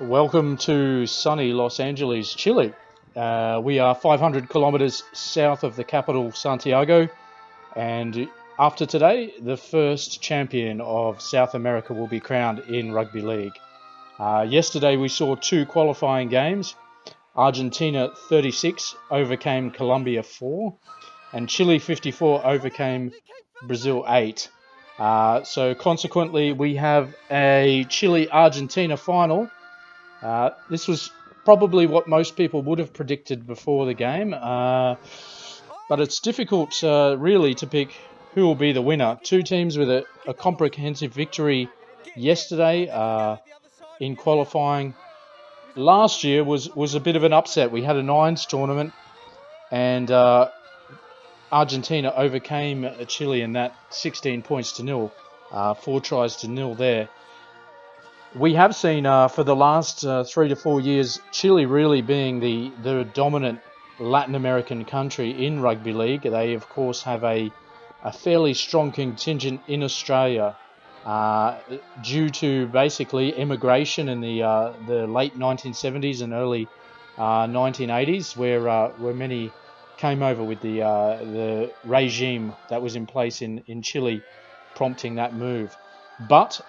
Welcome to sunny Los Angeles, Chile. We are 500 kilometers south of the capital, Santiago, and after today, the first champion of South America will be crowned in rugby league. Yesterday, we saw two qualifying games. Argentina 36 overcame Colombia 4, and Chile 54 overcame Brazil 8. So consequently, we have a Chile-Argentina final. This was probably what most people would have predicted before the game, but it's difficult really to pick who will be the winner. Two teams with a comprehensive victory yesterday in qualifying. Last year was a bit of an upset. We had a nines tournament, and Argentina overcame Chile in that 16 points to nil, 4 tries to nil there. We have seen for the last 3 to 4 years, Chile really being the dominant Latin American country in rugby league. They, of course, have a fairly strong contingent in Australia due to basically immigration in the late 1970s and early 1980s, where many came over with the regime that was in place in Chile, prompting that move. But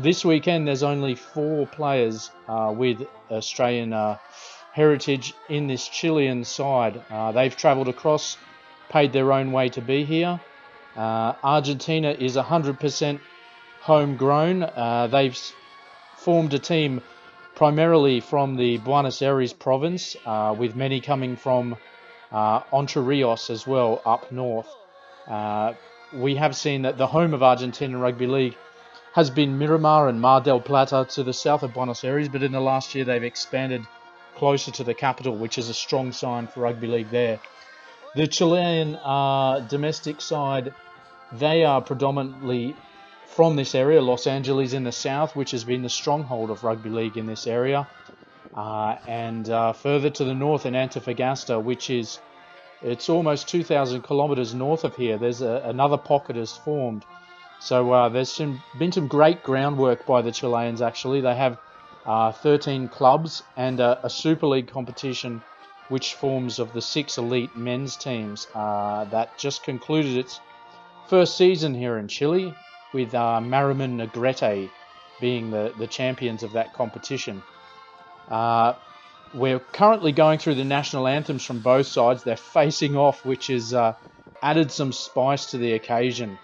this weekend, there's only 4 players with Australian heritage in this Chilean side. They've travelled across, paid their own way to be here. Argentina is 100% homegrown. They've formed a team primarily from the Buenos Aires province, with many coming from Entre Rios as well, up north. We have seen that the home of Argentina Rugby League has been Miramar and Mar del Plata to the south of Buenos Aires, but in the last year they've expanded closer to the capital, which is a strong sign for rugby league there. The Chilean domestic side, they are predominantly from this area, Los Angeles in the south, which has been the stronghold of rugby league in this area, and further to the north in Antofagasta, which is, it's almost 2,000 kilometers north of here. There's another pocket has formed. So there's been some great groundwork by the Chileans, actually. They have 13 clubs and a Super League competition, which forms of the 6 elite men's teams that just concluded its first season here in Chile, with Mariman Negrete being the champions of that competition. We're currently going through the national anthems from both sides. They're facing off, which has added some spice to the occasion.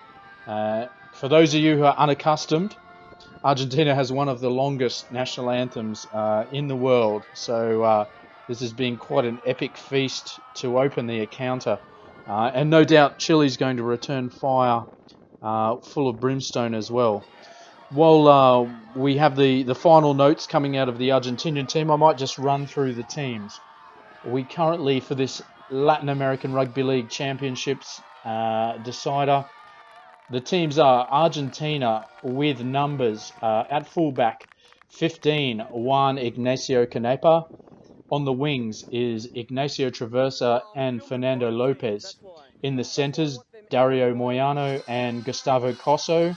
For those of you who are unaccustomed, Argentina has one of the longest national anthems in the world. So this has been quite an epic feast to open the encounter. And no doubt Chile's going to return fire full of brimstone as well. While we have the final notes coming out of the Argentinian team, I might just run through the teams. We currently, for this Latin American Rugby League Championships decider, the teams are Argentina with numbers at fullback 15, Juan Ignacio Canepa. On the wings is Ignacio Traversa and Fernando Lopez. In the centres, Dario Moyano and Gustavo Cosso.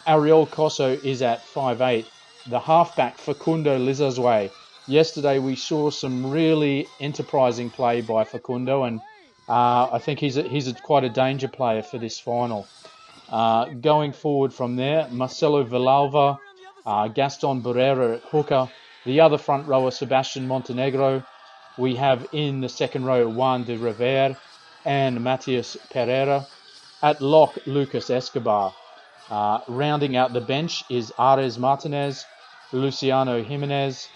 Ariel Cosso is at 5'8". The halfback, Facundo Lizazue. Yesterday we saw some really enterprising play by Facundo, and I think he's quite a danger player for this final. Going forward from there, Marcelo Villalva, Gaston Barrera at hooker. The other front rower, Sebastian Montenegro. We have in the second row, Juan de Rivera and Matias Pereira. At lock, Lucas Escobar. Rounding out the bench is Ares Martinez, Luciano Jimenez,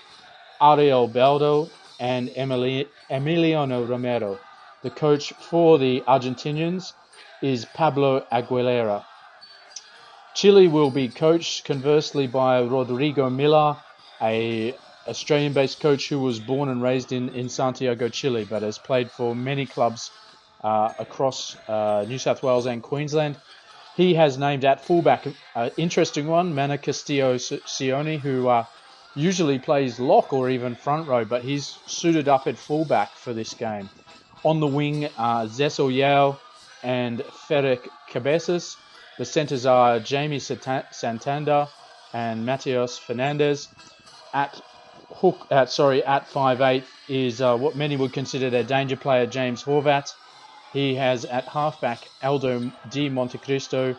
Ariel Baldo, and Emiliano Romero. The coach for the Argentinians is Pablo Aguilera. Chile will be coached, conversely, by Rodrigo Miller, a Australian-based coach who was born and raised in Santiago, Chile, but has played for many clubs across New South Wales and Queensland. He has named at fullback, interesting one, Mana Castillo Sione, who usually plays lock or even front row, but he's suited up at fullback for this game. On the wing, Zesso Yao and Ferek Cabezas. The centres are Jamie Santander and Mateos Fernandez. At 5'8" is what many would consider their danger player, James Horvat. He has at halfback Aldo Di Montecristo.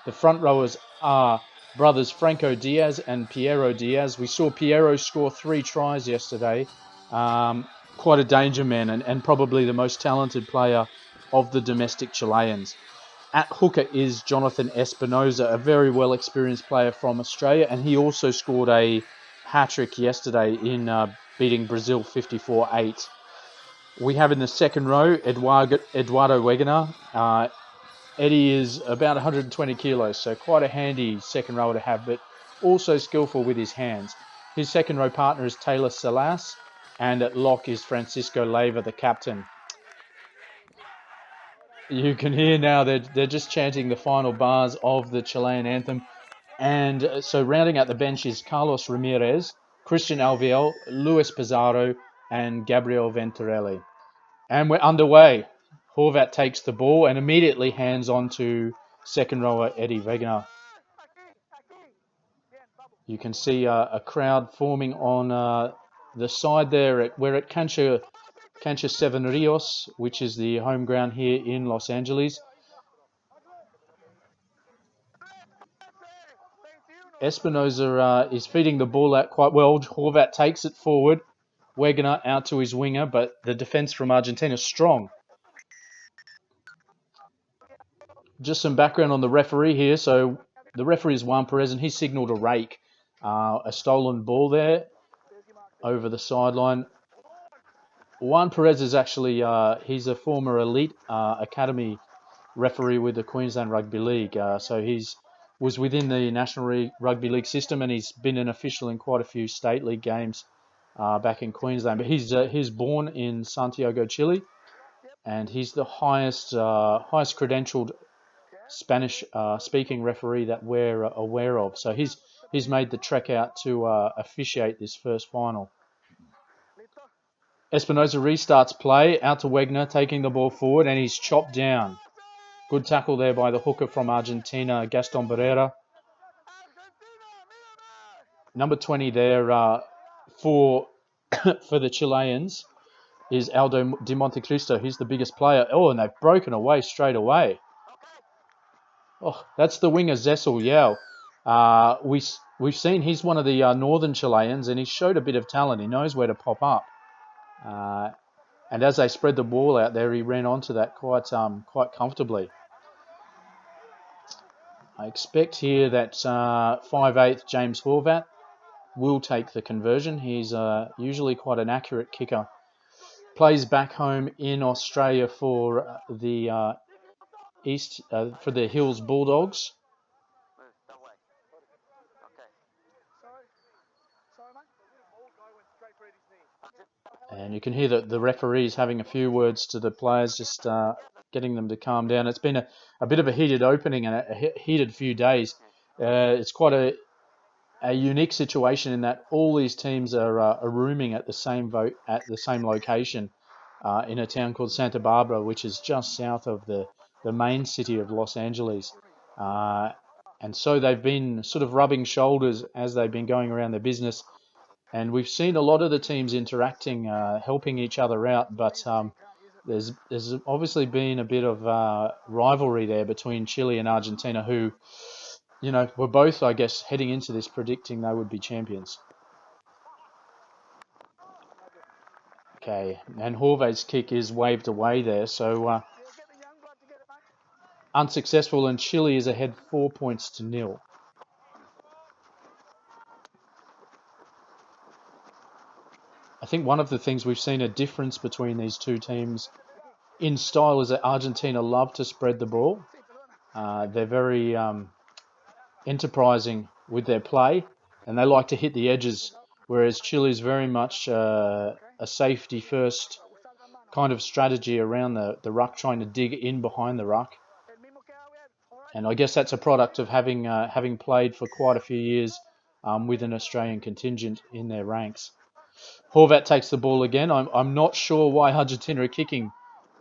The front rowers are brothers Franco Diaz and Piero Diaz. We saw Piero score 3 tries yesterday. Quite a danger man and probably the most talented player of the domestic Chileans. At hooker is Jonathan Espinosa, a very well experienced player from Australia, and he also scored a hat-trick yesterday in beating Brazil 54-8. We have in the second row Eduardo Wegener. Eddie is about 120 kilos, so quite a handy second rower to have, but also skillful with his hands. His second row partner is Taylor Salas, and at lock is Francisco Leiva, the captain. You can hear now they're just chanting the final bars of the Chilean anthem. And so rounding out the bench is Carlos Ramirez, Christian Alviel, Luis Pizarro, and Gabriel Venturelli. And we're underway. Horvat takes the ball and immediately hands on to second rower Eddie Wegener. You can see a crowd forming on the side there. We're at Cancha 7 Rios, which is the home ground here in Los Angeles. Espinosa is feeding the ball out quite well. Horvat takes it forward. Wegener out to his winger, but the defense from Argentina is strong. Just some background on the referee here. So the referee is Juan Perez, and he signalled a rake. A stolen ball there over the sideline. Juan Perez is actually, he's a former elite academy referee with the Queensland Rugby League. So he's was within the National Rugby League system, and he's been an official in quite a few state league games back in Queensland. But he's born in Santiago, Chile, and he's the highest credentialed Spanish speaking referee that we're aware of. So he's made the trek out to officiate this first final. Espinosa restarts play, out to Wegener, taking the ball forward, and he's chopped down. Good tackle there by the hooker from Argentina, Gaston Barrera. Number 20 there for the Chileans is Aldo Di Montecristo. He's the biggest player. Oh, and they've broken away straight away. Oh, that's the winger Zessel Yao. We've seen he's one of the northern Chileans, and he showed a bit of talent. He knows where to pop up. And as they spread the ball out there, he ran onto that quite comfortably. I expect here that 5'8" James Horvat will take the conversion. He's usually quite an accurate kicker. Plays back home in Australia for the for the Hills Bulldogs. And you can hear that the referees having a few words to the players, just getting them to calm down. It's been a bit of a heated opening and a heated few days. It's quite a unique situation in that all these teams are rooming at the same location in a town called Santa Barbara, which is just south of the main city of Los Angeles. And so they've been sort of rubbing shoulders as they've been going around their business. And we've seen a lot of the teams interacting, helping each other out, but there's obviously been a bit of rivalry there between Chile and Argentina, who, were both, I guess, heading into this predicting they would be champions. Okay, and Horvat's kick is waved away there, so unsuccessful, and Chile is ahead 4 points to 0. I think one of the things we've seen a difference between these two teams in style is that Argentina love to spread the ball. They're very enterprising with their play, and they like to hit the edges, whereas Chile is very much a safety first kind of strategy around the ruck, trying to dig in behind the ruck. And I guess that's a product of having played for quite a few years with an Australian contingent in their ranks. Horvat takes the ball again. I'm not sure why Argentina are kicking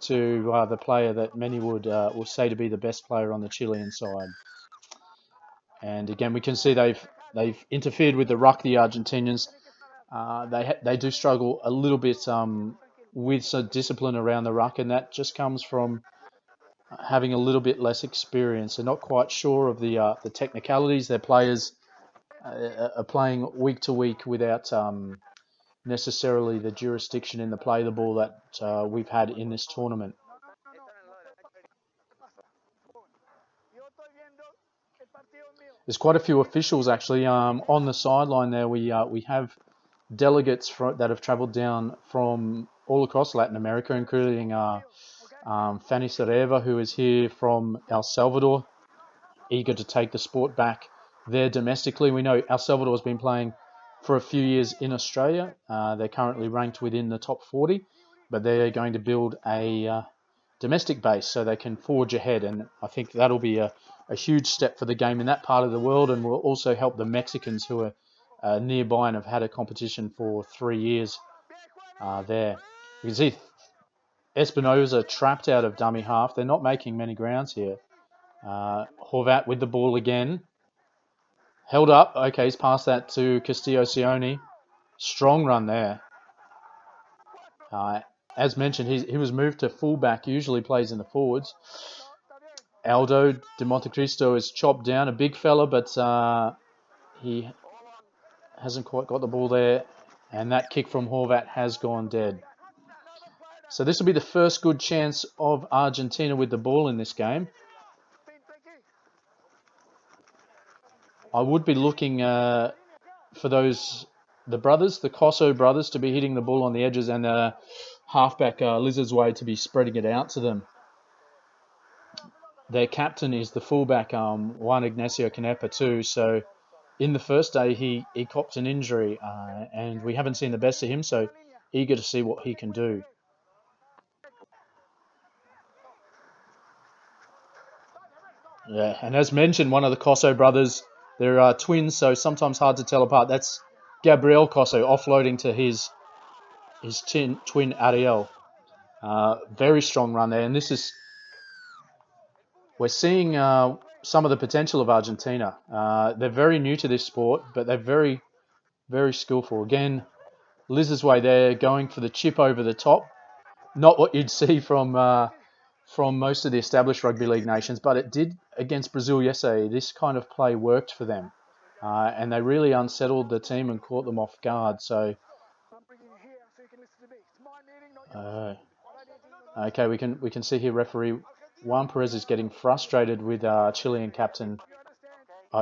to the player that many would say to be the best player on the Chilean side. And again, we can see they've interfered with the ruck, the Argentinians. they do struggle a little bit with some discipline around the ruck, and that just comes from having a little bit less experience. They're not quite sure of the technicalities. Their players are playing week to week without necessarily the jurisdiction in the play of the ball that we've had in this tournament. There's quite a few officials actually on the sideline there. We have delegates that have travelled down from all across Latin America, including Fanny Sareva, who is here from El Salvador, eager to take the sport back there domestically. We know El Salvador has been playing for a few years in Australia. They're currently ranked within the top 40, but they're going to build a domestic base so they can forge ahead, and I think that'll be a huge step for the game in that part of the world, and will also help the Mexicans who are nearby and have had a competition for 3 years there. You can see Espinosa trapped out of dummy half. They're not making many grounds here. Horvat with the ball again. Held up. Okay, he's passed that to Castillo Sione. Strong run there. As mentioned, he was moved to fullback, usually plays in the forwards. Aldo de Montecristo is chopped down, a big fella, but he hasn't quite got the ball there. And that kick from Horvat has gone dead. So this will be the first good chance of Argentina with the ball in this game. I would be looking for the brothers, the Cosso brothers, to be hitting the ball on the edges, and halfback Lizard's Way to be spreading it out to them. Their captain is the fullback, Juan Ignacio Canepa too. So in the first day, he copped an injury, and we haven't seen the best of him, so eager to see what he can do. Yeah, and as mentioned, one of the Cosso brothers, they're twins, so sometimes hard to tell apart. That's Gabriel Cosso offloading to his twin Ariel. Very strong run there, and we're seeing some of the potential of Argentina. They're very new to this sport, but they're very, very skillful. Again, Liz's Way there, going for the chip over the top. Not what you'd see from most of the established rugby league nations, but it did against Brazil yesterday. This kind of play worked for them, and they really unsettled the team and caught them off guard. So, okay, we can see here referee Juan Perez is getting frustrated with Chilean captain,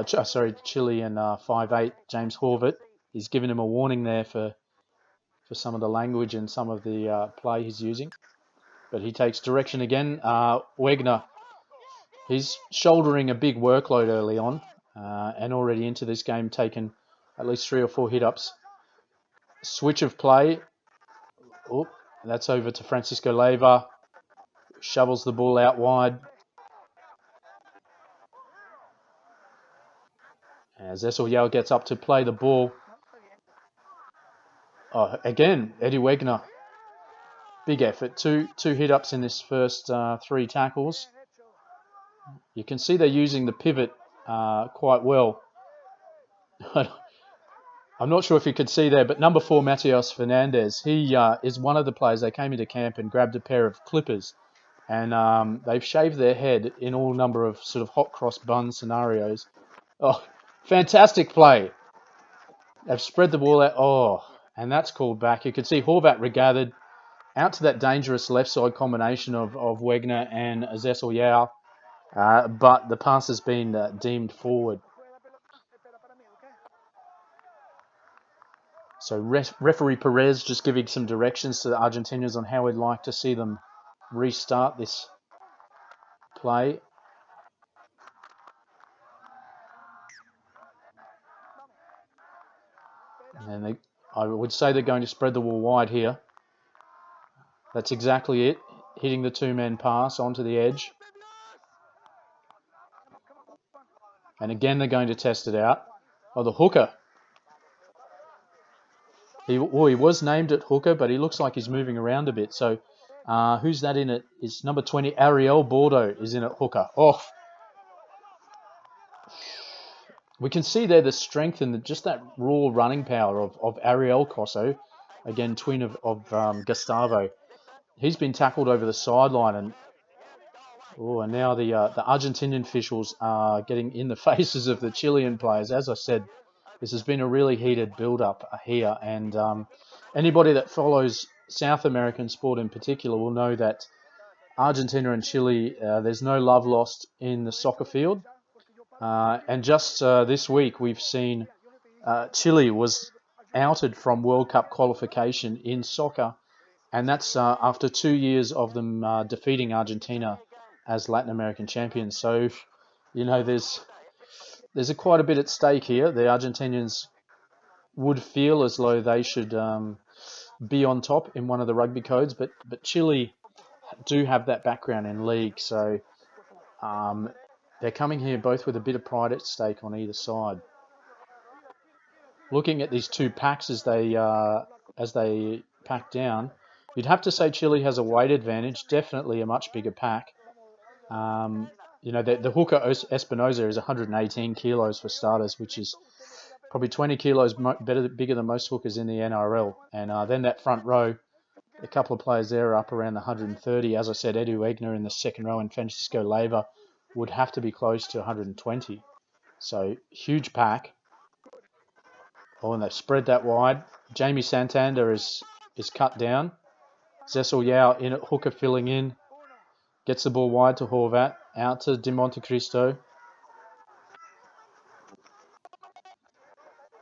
Chilean 5'8" James Horvat. He's given him a warning there for some of the language and some of the play he's using. But he takes direction again. Wegner, he's shouldering a big workload early on, and already into this game taken at least 3 or 4 hit-ups. Switch of play. Oh, that's over to Francisco Leiva. Shovels the ball out wide. As Esel gets up to play the ball. Oh, again, Eddie Wegner. Big effort. Two hit-ups in this first 3 tackles. You can see they're using the pivot quite well. I'm not sure if you could see there, but number 4, Matias Fernandez, he is one of the players. They came into camp and grabbed a pair of clippers, and they've shaved their head in all number of sort of hot cross bun scenarios. Oh, fantastic play. They've spread the ball out. Oh, and that's called back. You can see Horvat regathered out to that dangerous left side combination of Wegner and Zessel Yao, but the pass has been deemed forward. So referee Perez just giving some directions to the Argentinians on how we'd like to see them restart this play. And I would say they're going to spread the ball wide here. That's exactly it. Hitting the 2-man pass onto the edge. And again, they're going to test it out. Oh, the hooker. He was named at hooker, but he looks like he's moving around a bit. So who's that in it? It's number 20, Ariel Bordeaux, is in at hooker. Oh. we can see there the strength and just that raw running power of Ariel Cosso, again, twin of Gustavo. He's been tackled over the sideline, and now the Argentinian officials are getting in the faces of the Chilean players. As I said, this has been a really heated build-up here, and anybody that follows South American sport in particular will know that Argentina and Chile, there's no love lost in the soccer field. And just this week, we've seen Chile was outed from World Cup qualification in soccer, and that's after 2 years of them defeating Argentina as Latin American champions. So, there's quite a bit at stake here. The Argentinians would feel as though they should be on top in one of the rugby codes, but Chile do have that background in league, so they're coming here both with a bit of pride at stake on either side. Looking at these two packs as they pack down, you'd have to say Chile has a weight advantage, definitely a much bigger pack. The hooker Espinosa is 118 kilos for starters, which is probably 20 kilos bigger than most hookers in the NRL. And then that front row, a couple of players there are up around the 130. As I said, Edu Egner in the second row and Francisco Leiva would have to be close to 120. So huge pack. Oh, and they've spread that wide. Jamie Santander is cut down. Zessel Yao in at hooker filling in. Gets the ball wide to Horvat. Out to De Montecristo.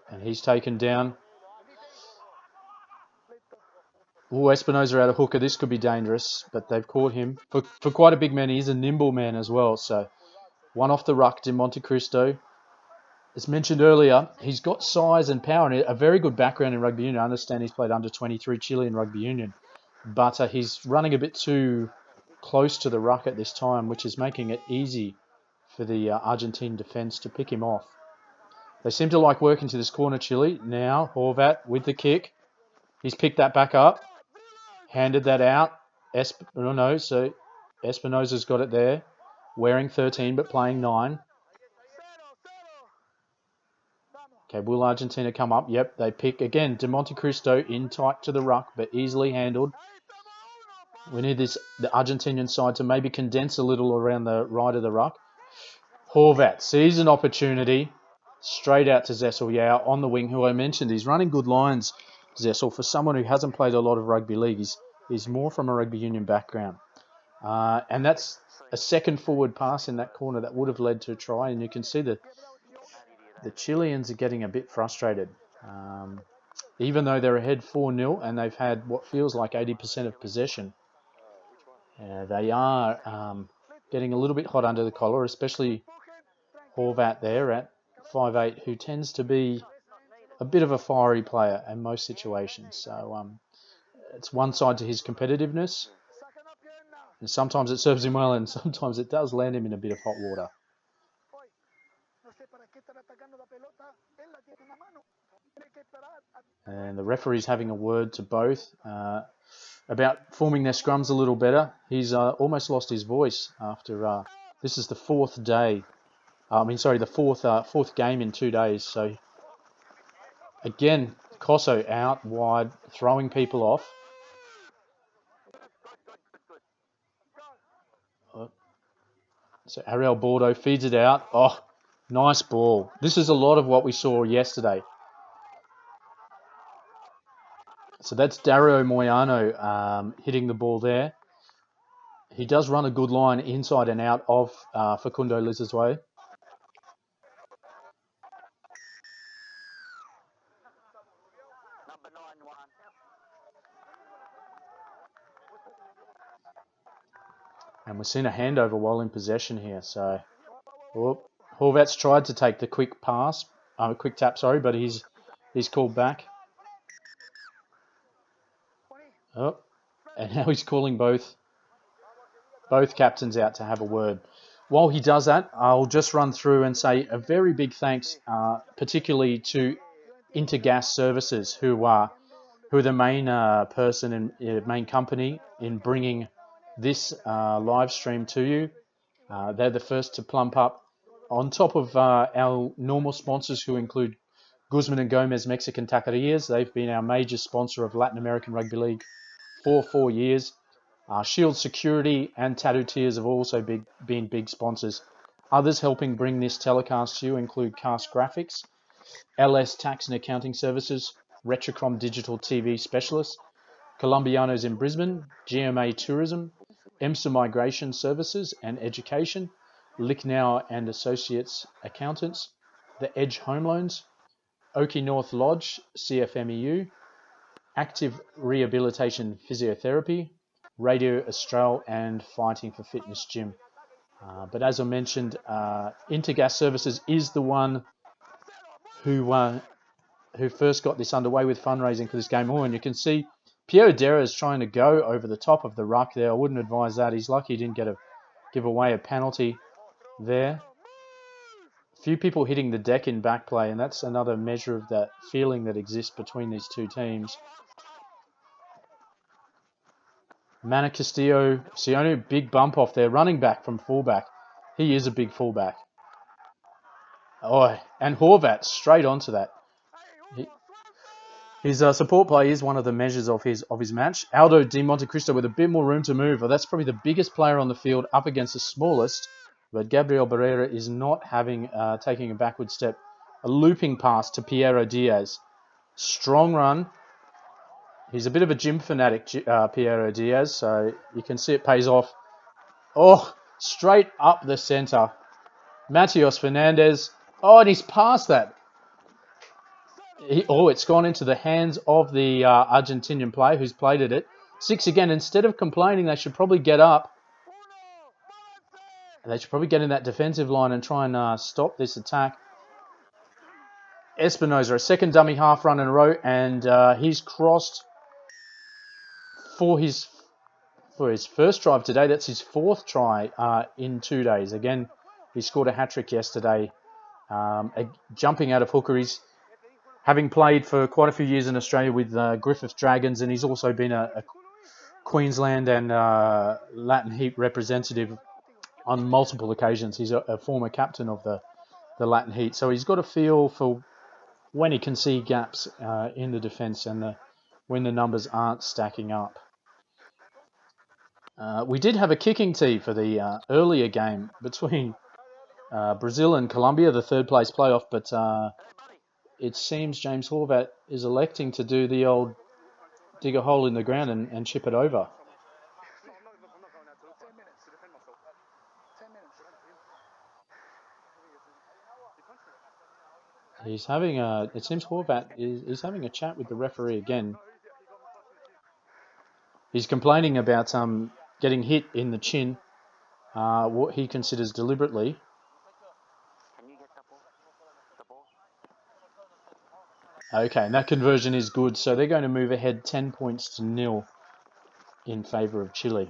And he's taken down. Oh, Espinosa out of hooker. This could be dangerous, but they've caught him. For quite a big man, he's a nimble man as well. So one off the ruck, De Montecristo. As mentioned earlier, he's got size and power and a very good background in rugby union. I understand he's played under 23 Chilean rugby union, but he's running a bit too close to the ruck at this time, which is making it easy for the Argentine defence to pick him off. They seem to like working to this corner, Chile. Now, Horvat with the kick. He's picked that back up. Handed that out. So Espinosa's got it there. Wearing 13 but playing 9. Okay, will Argentina come up? Yep, they pick again. De Montecristo in tight to the ruck, but easily handled. We need the Argentinian side to maybe condense a little around the right of the ruck. Horvat sees an opportunity. Straight out to Zessel Yao on the wing, who I mentioned. He's running good lines, Zessel, for someone who hasn't played a lot of rugby league. He's more from a rugby union background. And that's a second forward pass in that corner that would have led to a try. And you can see the Chileans are getting a bit frustrated. Even though they're ahead 4-0 and they've had what feels like 80% of possession, they are getting a little bit hot under the collar, especially Horvat there at 5'8", who tends to be a bit of a fiery player in most situations. So it's one side to his competitiveness. And sometimes it serves him well and sometimes it does land him in a bit of hot water. And the referee's having a word to both about forming their scrums a little better. He's almost lost his voice after this is the fourth day. The fourth game in 2 days. So again, Cosso out wide, throwing people off. So Ariel Bordeaux feeds it out. Oh, nice ball. This is a lot of what we saw yesterday. So that's Dario Moyano hitting the ball there. He does run a good line inside and out of Facundo Liz's way. And we're seeing a handover while in possession here. So Horvat's tried to take the quick tap, but he's called back. Oh, and now he's calling both captains out to have a word. While he does that, I'll just run through and say a very big thanks, particularly to Intagas Services, who are the main main company in bringing this live stream to you. They're the first to plump up On top of our normal sponsors who include Guzman and Gomez Mexican Taquerias, they've been our major sponsor of Latin American Rugby League for 4 years. Shield Security and Tattoo Tears have also been big sponsors. Others helping bring this telecast to you include Cast Graphics, LS Tax and Accounting Services, Retrocom Digital TV Specialists, Colombianos in Brisbane, GMA Tourism, EMSA Migration Services and Education, Lichtnauer and Associates Accountants, The Edge Home Loans, Oaky North Lodge, CFMEU, Active Rehabilitation Physiotherapy, Radio Austral and Fighting for Fitness Gym. But as I mentioned, Intagas Services is the one who first got this underway with fundraising for this game. And you can see Pierre Dera is trying to go over the top of the ruck there. I wouldn't advise that. He's lucky he didn't give away a penalty there. Few people hitting the deck in back play, and that's another measure of that feeling that exists between these two teams. Castillo Sione, big bump off there, running back from fullback. He is a big fullback. Oh, and Horvat straight onto that. His support play is one of the measures of his match. Aldo Di Montecristo with a bit more room to move. Well, that's probably the biggest player on the field up against the smallest. But Gabriel Barrera is not taking a backward step. A looping pass to Piero Diaz. Strong run. He's a bit of a gym fanatic, Piero Diaz, so you can see it pays off. Oh, straight up the centre. Matios Fernandez. Oh, and he's past that. It's gone into the hands of the Argentinian player who's played at it. 6 again. Instead of complaining, they should probably get up. They should probably get in that defensive line and try and stop this attack. Espinosa, a second dummy half run in a row, and he's crossed for his first try of today. That's his 4th try in 2 days. Again, he scored a hat-trick yesterday, jumping out of hooker. He's having played for quite a few years in Australia with Griffith Dragons, and he's also been a Queensland and Latin Heat representative on multiple occasions. He's a former captain of the Latin Heat, so he's got a feel for when he can see gaps in the defence and when the numbers aren't stacking up. We did have a kicking tee for the earlier game between Brazil and Colombia, the third place playoff, but it seems James Horvat is electing to do the old dig a hole in the ground and chip it over. He's having it seems Horvat is having a chat with the referee again. He's complaining about getting hit in the chin, what he considers deliberately. Okay, and that conversion is good, so they're going to move ahead 10 points to 0 in favour of Chile.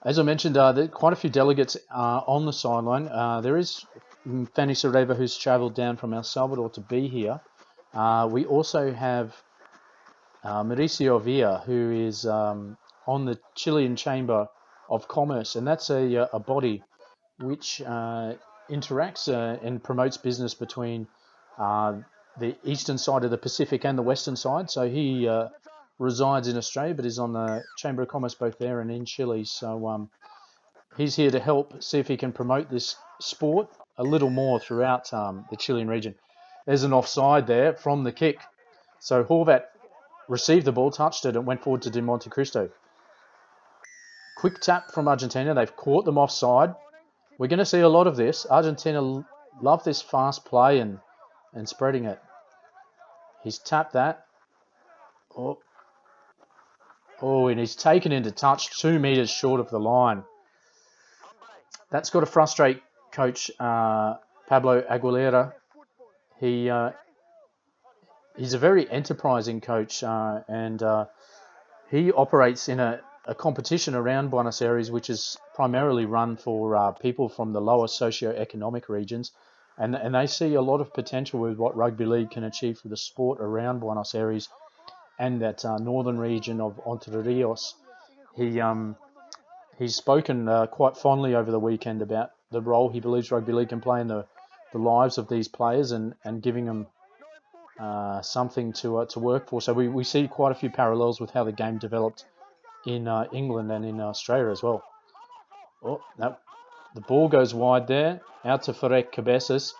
As I mentioned, there are quite a few delegates on the sideline. There is Fanny Soreva, who's travelled down from El Salvador to be here. We also have Mauricio Villa, who is on the Chilean Chamber of Commerce, and that's a body which interacts and promotes business between the eastern side of the Pacific and the western side. So he resides in Australia, but is on the Chamber of Commerce both there and in Chile. So he's here to help see if he can promote this sport a little more throughout the Chilean region. There's an offside there from the kick. So Horvat received the ball, touched it, and went forward to Di Montecristo. Quick tap from Argentina. They've caught them offside. We're going to see a lot of this. Argentina love this fast play and spreading it. He's tapped that. Oh, and he's taken into touch 2 metres short of the line. That's got to frustrate Coach Pablo Aguilera. He's a very enterprising coach, and he operates in a competition around Buenos Aires, which is primarily run for people from the lower socio-economic regions, and they see a lot of potential with what rugby league can achieve for the sport around Buenos Aires and that northern region of Entre Rios. He's spoken quite fondly over the weekend about the role he believes rugby league can play in the lives of these players and giving them something to work for. So we see quite a few parallels with how the game developed in England and in Australia as well. Oh, no. The ball goes wide there, out to Ferek Cabezas.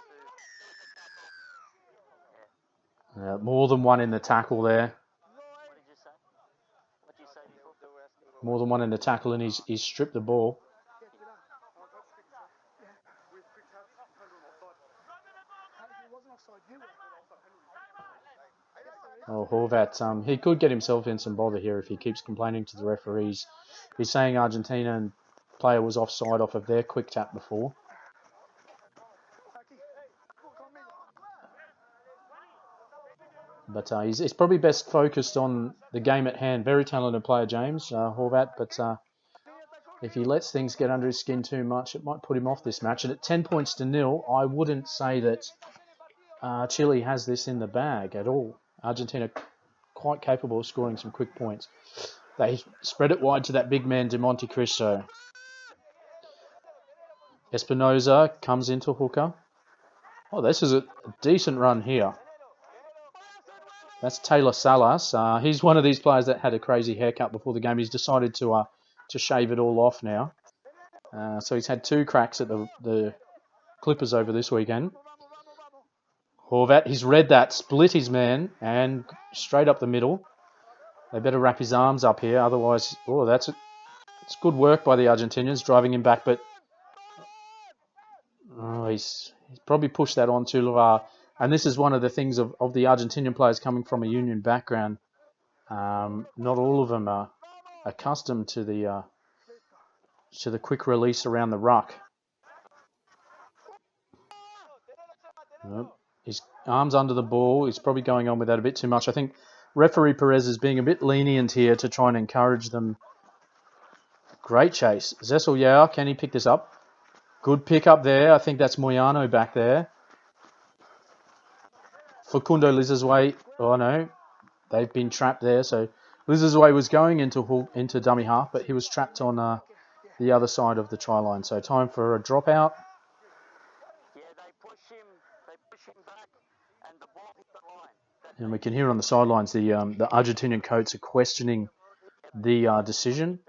More than one in the tackle there. More than one in the tackle, and he's stripped the ball. Oh, Horvat, he could get himself in some bother here if he keeps complaining to the referees. He's saying Argentina player was offside off of their quick tap before. But he's probably best focused on the game at hand. Very talented player, James Horvat, but if he lets things get under his skin too much, it might put him off this match. And at 10 points to 0, I wouldn't say that Chile has this in the bag at all. Argentina quite capable of scoring some quick points. They spread it wide to that big man, De Monte Cristo. Espinosa comes into hooker. Oh, this is a decent run here. That's Taylor Salas. He's one of these players that had a crazy haircut before the game. He's decided to shave it all off now. So he's had 2 cracks at the Clippers over this weekend. Horvat, he's read that, split his man, and straight up the middle. They better wrap his arms up here, otherwise, it's good work by the Argentinians, driving him back, but he's probably pushed that on too far. And this is one of the things of the Argentinian players coming from a union background. Not all of them are accustomed to the quick release around the ruck. His arms under the ball. He's probably going on with that a bit too much. I think referee Perez is being a bit lenient here to try and encourage them. Great chase. Zessel Yao, can he pick this up? Good pick up there. I think that's Moyano back there. Facundo Lizazway. Oh no, they've been trapped there. So Lizazway was going into dummy half, but he was trapped on the other side of the try line. So time for a dropout. And we can hear on the sidelines the Argentinian coach are questioning the decision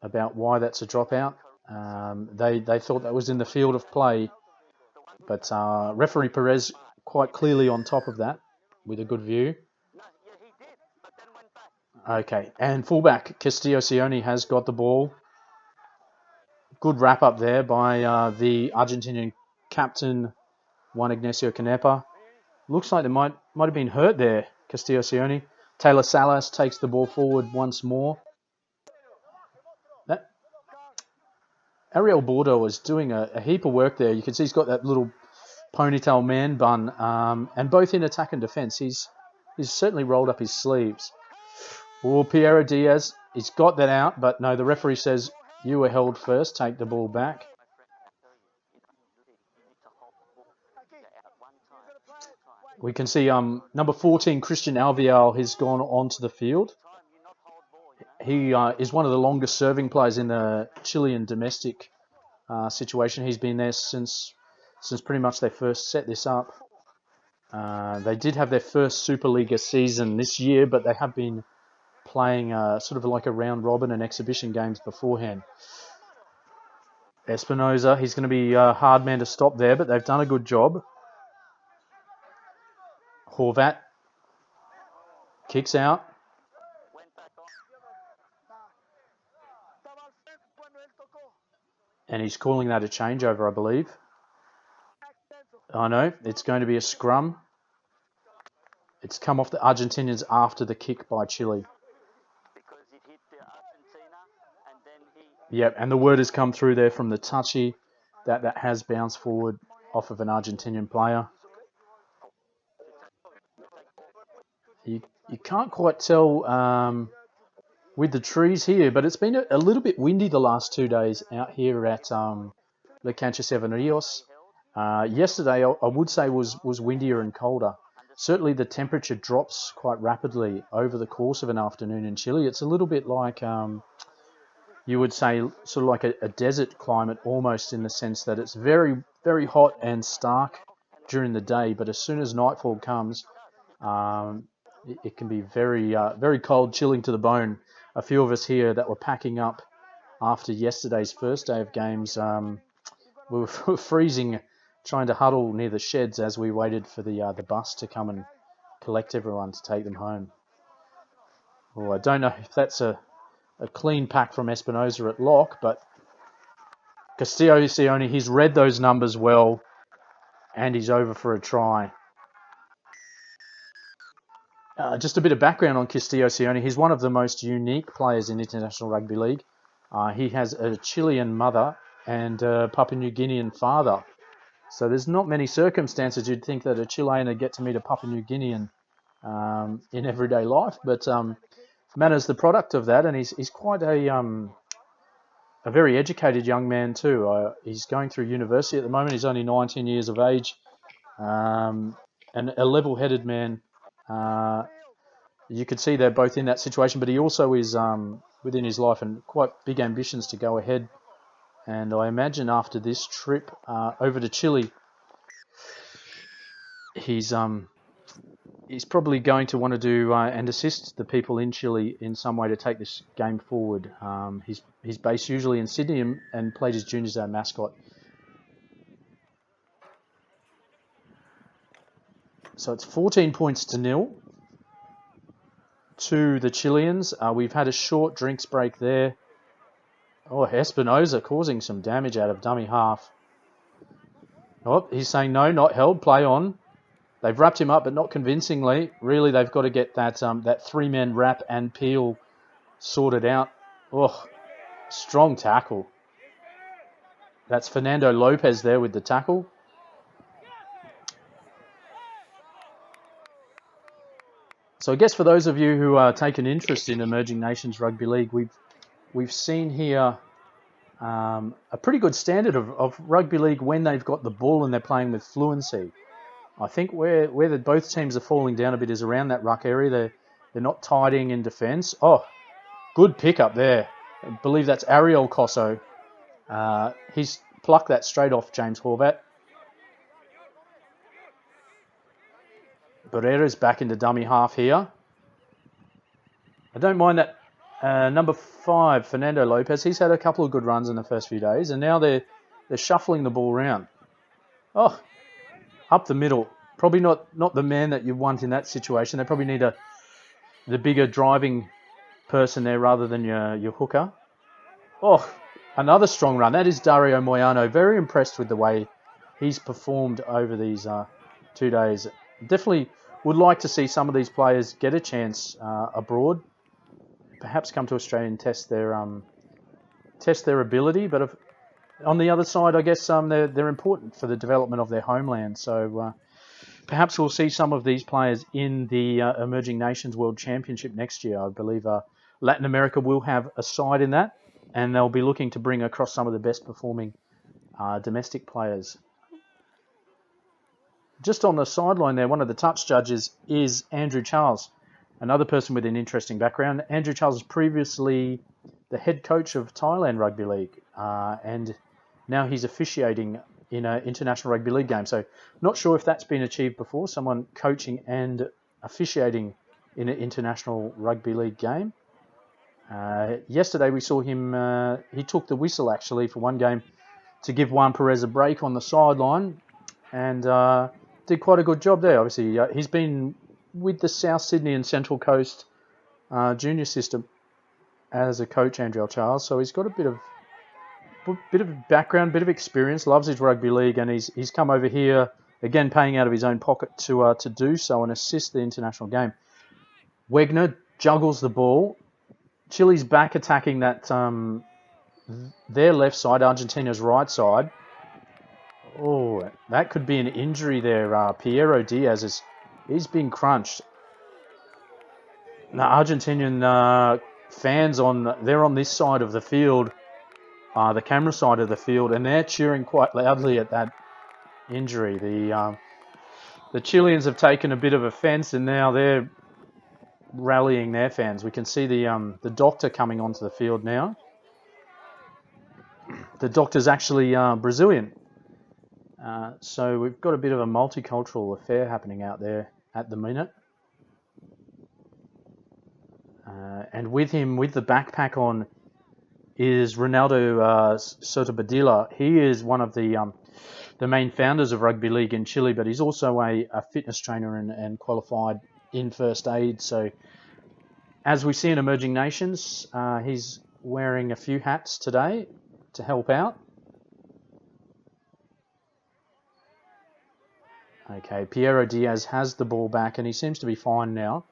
about why that's a dropout. They thought that was in the field of play, but referee Perez quite clearly on top of that with a good view. Okay, and fullback Castillo Sione has got the ball. Good wrap up there by the Argentinian captain Juan Ignacio Canepa. Looks like they might have been hurt there, Castillo Sione. Taylor Salas takes the ball forward once more. Ariel Bordeaux is doing a heap of work there. You can see he's got that little ponytail man bun, and both in attack and defence. He's certainly rolled up his sleeves. Oh, Piero Diaz, he's got that out, but no, the referee says you were held first, take the ball back. We can see number 14, Christian Alvial, has gone onto the field. He is one of the longest serving players in the Chilean domestic situation. He's been there since pretty much they first set this up. They did have their first Superliga season this year, but they have been playing sort of like a round robin and exhibition games beforehand. Espinosa, he's going to be a hard man to stop there, but they've done a good job. Horvat kicks out. And he's calling that a changeover, I believe. I know, it's going to be a scrum. It's come off the Argentinians after the kick by Chile. Yep, and the word has come through there from the touchy that has bounced forward off of an Argentinian player. You can't quite tell with the trees here, but it's been a little bit windy the last 2 days out here at La Cancha Seven Rios. Yesterday, I would say was windier and colder. Certainly the temperature drops quite rapidly over the course of an afternoon in Chile. It's a little bit like, you would say sort of like a desert climate almost, in the sense that it's very, very hot and stark during the day, but as soon as nightfall comes, it can be very, very cold, chilling to the bone. A few of us here that were packing up after yesterday's first day of games, we were freezing, trying to huddle near the sheds as we waited for the bus to come and collect everyone to take them home. Well, I don't know if that's a clean pack from Espinosa at lock, but Castillo Sione, he's read those numbers well, and he's over for a try. Just a bit of background on Castillo Sione. He's one of the most unique players in International Rugby League. He has a Chilean mother and a Papua New Guinean father. So there's not many circumstances you'd think that a Chilean would get to meet a Papua New Guinean in everyday life. But Mana's the product of that, and he's quite a very educated young man too. He's going through university at the moment. He's only 19 years of age, and a level-headed man. You could see they're both in that situation, but he also is within his life and quite big ambitions to go ahead. And I imagine after this trip over to Chile, he's probably going to want to do and assist the people in Chile in some way to take this game forward. He's based usually in Sydney and played his juniors at Mascot. So it's 14 points to 0 to the Chileans. We've had a short drinks break there. Oh, Espinosa causing some damage out of dummy half. Oh, he's saying no, not held, play on. They've wrapped him up, but not convincingly. Really, they've got to get that three-man wrap and peel sorted out. Oh, strong tackle. That's Fernando Lopez there with the tackle. So I guess for those of you who take an interest in Emerging Nations Rugby League, we've seen here a pretty good standard of rugby league when they've got the ball and they're playing with fluency. I think where both teams are falling down a bit is around that ruck area. They're not tidying in defence. Oh, good pick up there. I believe that's Ariel Cosso. He's plucked that straight off James Horvat. Barrera's back into dummy half here. I don't mind that number 5, Fernando Lopez. He's had a couple of good runs in the first few days, and now they're shuffling the ball around. Oh, up the middle. Probably not the man that you want in that situation. They probably need the bigger driving person there rather than your hooker. Oh, another strong run. That is Dario Moyano. Very impressed with the way he's performed over these 2 days. Definitely would like to see some of these players get a chance abroad. Perhaps come to Australia and test their ability. But on the other side, I guess they're important for the development of their homeland. So perhaps we'll see some of these players in the Emerging Nations World Championship next year. I believe Latin America will have a side in that, and they'll be looking to bring across some of the best performing domestic players. Just on the sideline there, one of the touch judges is Andrew Charles, another person with an interesting background. Andrew Charles is previously the head coach of Thailand Rugby League, and now he's officiating in an International Rugby League game. So not sure if that's been achieved before, someone coaching and officiating in an International Rugby League game. Yesterday we saw him, he took the whistle actually for one game to give Juan Perez a break on the sideline, and did quite a good job there. Obviously, he's been with the South Sydney and Central Coast junior system as a coach, Andrew Charles. So he's got a bit of background, bit of experience, loves his rugby league, and he's come over here, again paying out of his own pocket to do so and assist the international game. Wegner juggles the ball. Chile's back attacking that their left side, Argentina's right side. Oh, that could be an injury there. Piero Diaz he's been crunched. Now, Argentinian fans they're on this side of the field, the camera side of the field, and they're cheering quite loudly at that injury. The Chileans have taken a bit of offence, and now they're rallying their fans. We can see the doctor coming onto the field now. The doctor's actually Brazilian. So we've got a bit of a multicultural affair happening out there at the minute. And with him, with the backpack on, is Ronaldo Sotopadilla. He is one of the main founders of Rugby League in Chile, but he's also a fitness trainer and qualified in first aid. So as we see in emerging nations, he's wearing a few hats today to help out. Okay, Piero Diaz has the ball back and he seems to be fine now.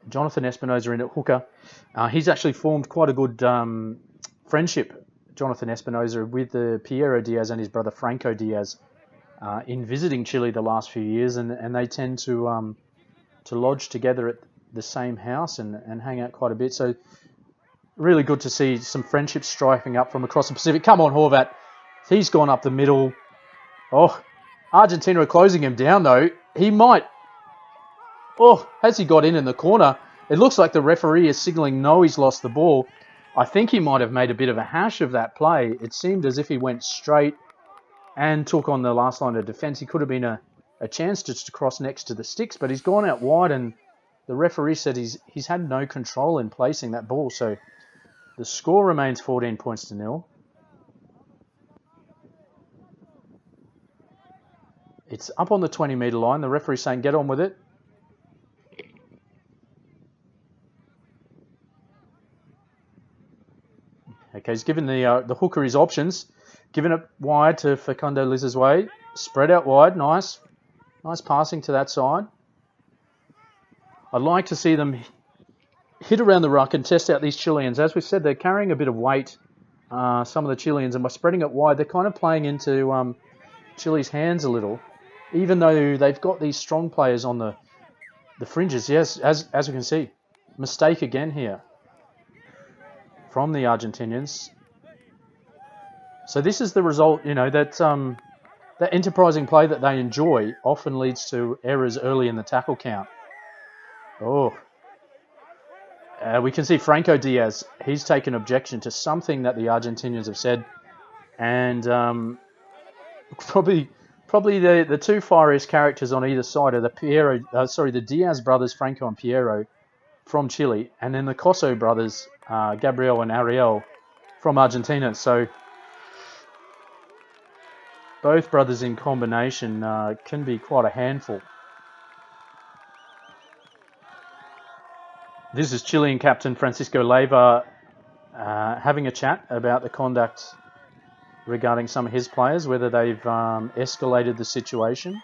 Jonathan Espinosa in at hooker. He's actually formed quite a good friendship, Jonathan Espinosa, with Piero Diaz and his brother Franco Diaz in visiting Chile the last few years, and they tend to lodge together at the same house and hang out quite a bit. So really good to see some friendship striking up from across the Pacific. Come on, Horvat. He's gone up the middle. Oh, Argentina are closing him down, though. He might... Oh, has he got in the corner? It looks like the referee is signalling no, he's lost the ball. I think he might have made a bit of a hash of that play. It seemed as if he went straight and took on the last line of defence. He could have been a chance just to cross next to the sticks, but he's gone out wide, and the referee said he's had no control in placing that ball. So the score remains 14 points to nil. It's up on the 20-metre line. The referee's saying, get on with it. Okay, he's given the hooker his options. Giving it wide to Facundo Lizazway. Spread out wide. Nice. Nice passing to that side. I'd like to see them hit around the ruck and test out these Chileans. As we've said, they're carrying a bit of weight, some of the Chileans, and by spreading it wide, they're kind of playing into Chile's hands a little, even though they've got these strong players on the fringes. Yes, as we can see. Mistake again here from the Argentinians. So this is the result, that enterprising play that they enjoy often leads to errors early in the tackle count. Oh. We can see Franco Diaz. He's taken objection to something that the Argentinians have said. And probably the two fieriest characters on either side are the Diaz brothers, Franco and Piero, from Chile, and then the Cosso brothers, Gabriel and Ariel, from Argentina. So both brothers in combination can be quite a handful. This is Chilean captain Francisco Leiva having a chat about the conduct regarding some of his players, whether they've escalated the situation.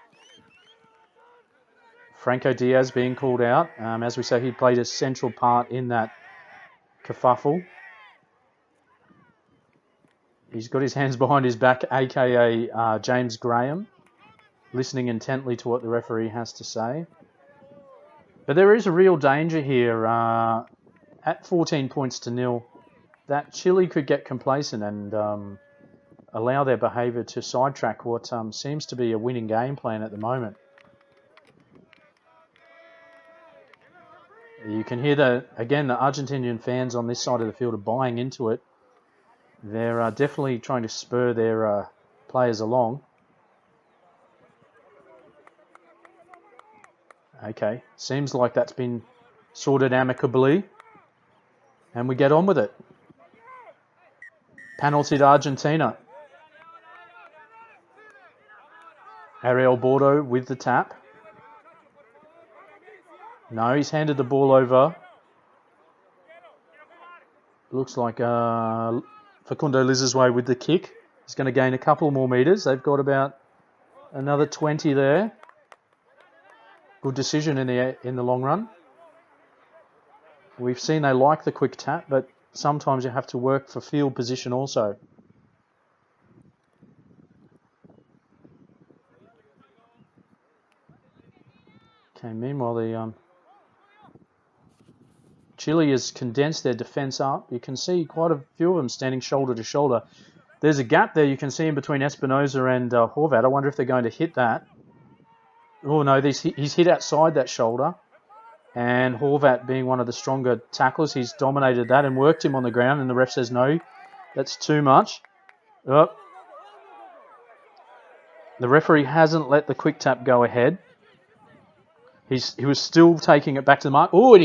Franco Diaz being called out. As we say, he played a central part in that kerfuffle. He's got his hands behind his back, aka James Graham, listening intently to what the referee has to say. But there is a real danger here at 14 points to nil that Chile could get complacent and allow their behaviour to sidetrack what seems to be a winning game plan at the moment. You can hear the Argentinian fans on this side of the field are buying into it. They're definitely trying to spur their players along. Okay, seems like that's been sorted amicably. And we get on with it. Penalty to Argentina. Ariel Bordo with the tap. No, he's handed the ball over. Looks like Facundo Lizazway with the kick. He's going to gain a couple more metres. They've got about another 20 there. Good decision in the long run. We've seen they like the quick tap, but sometimes you have to work for field position also. Okay, meanwhile the Chile has condensed their defence up. You can see quite a few of them standing shoulder to shoulder. There's a gap there you can see in between Espinosa and Horvat. I wonder if they're going to hit that. Oh no, he's hit outside that shoulder. And Horvat, being one of the stronger tacklers, he's dominated that and worked him on the ground, and the ref says no. That's too much. Oh, the referee hasn't let the quick tap go ahead. He was still taking it back to the mark. Oh, and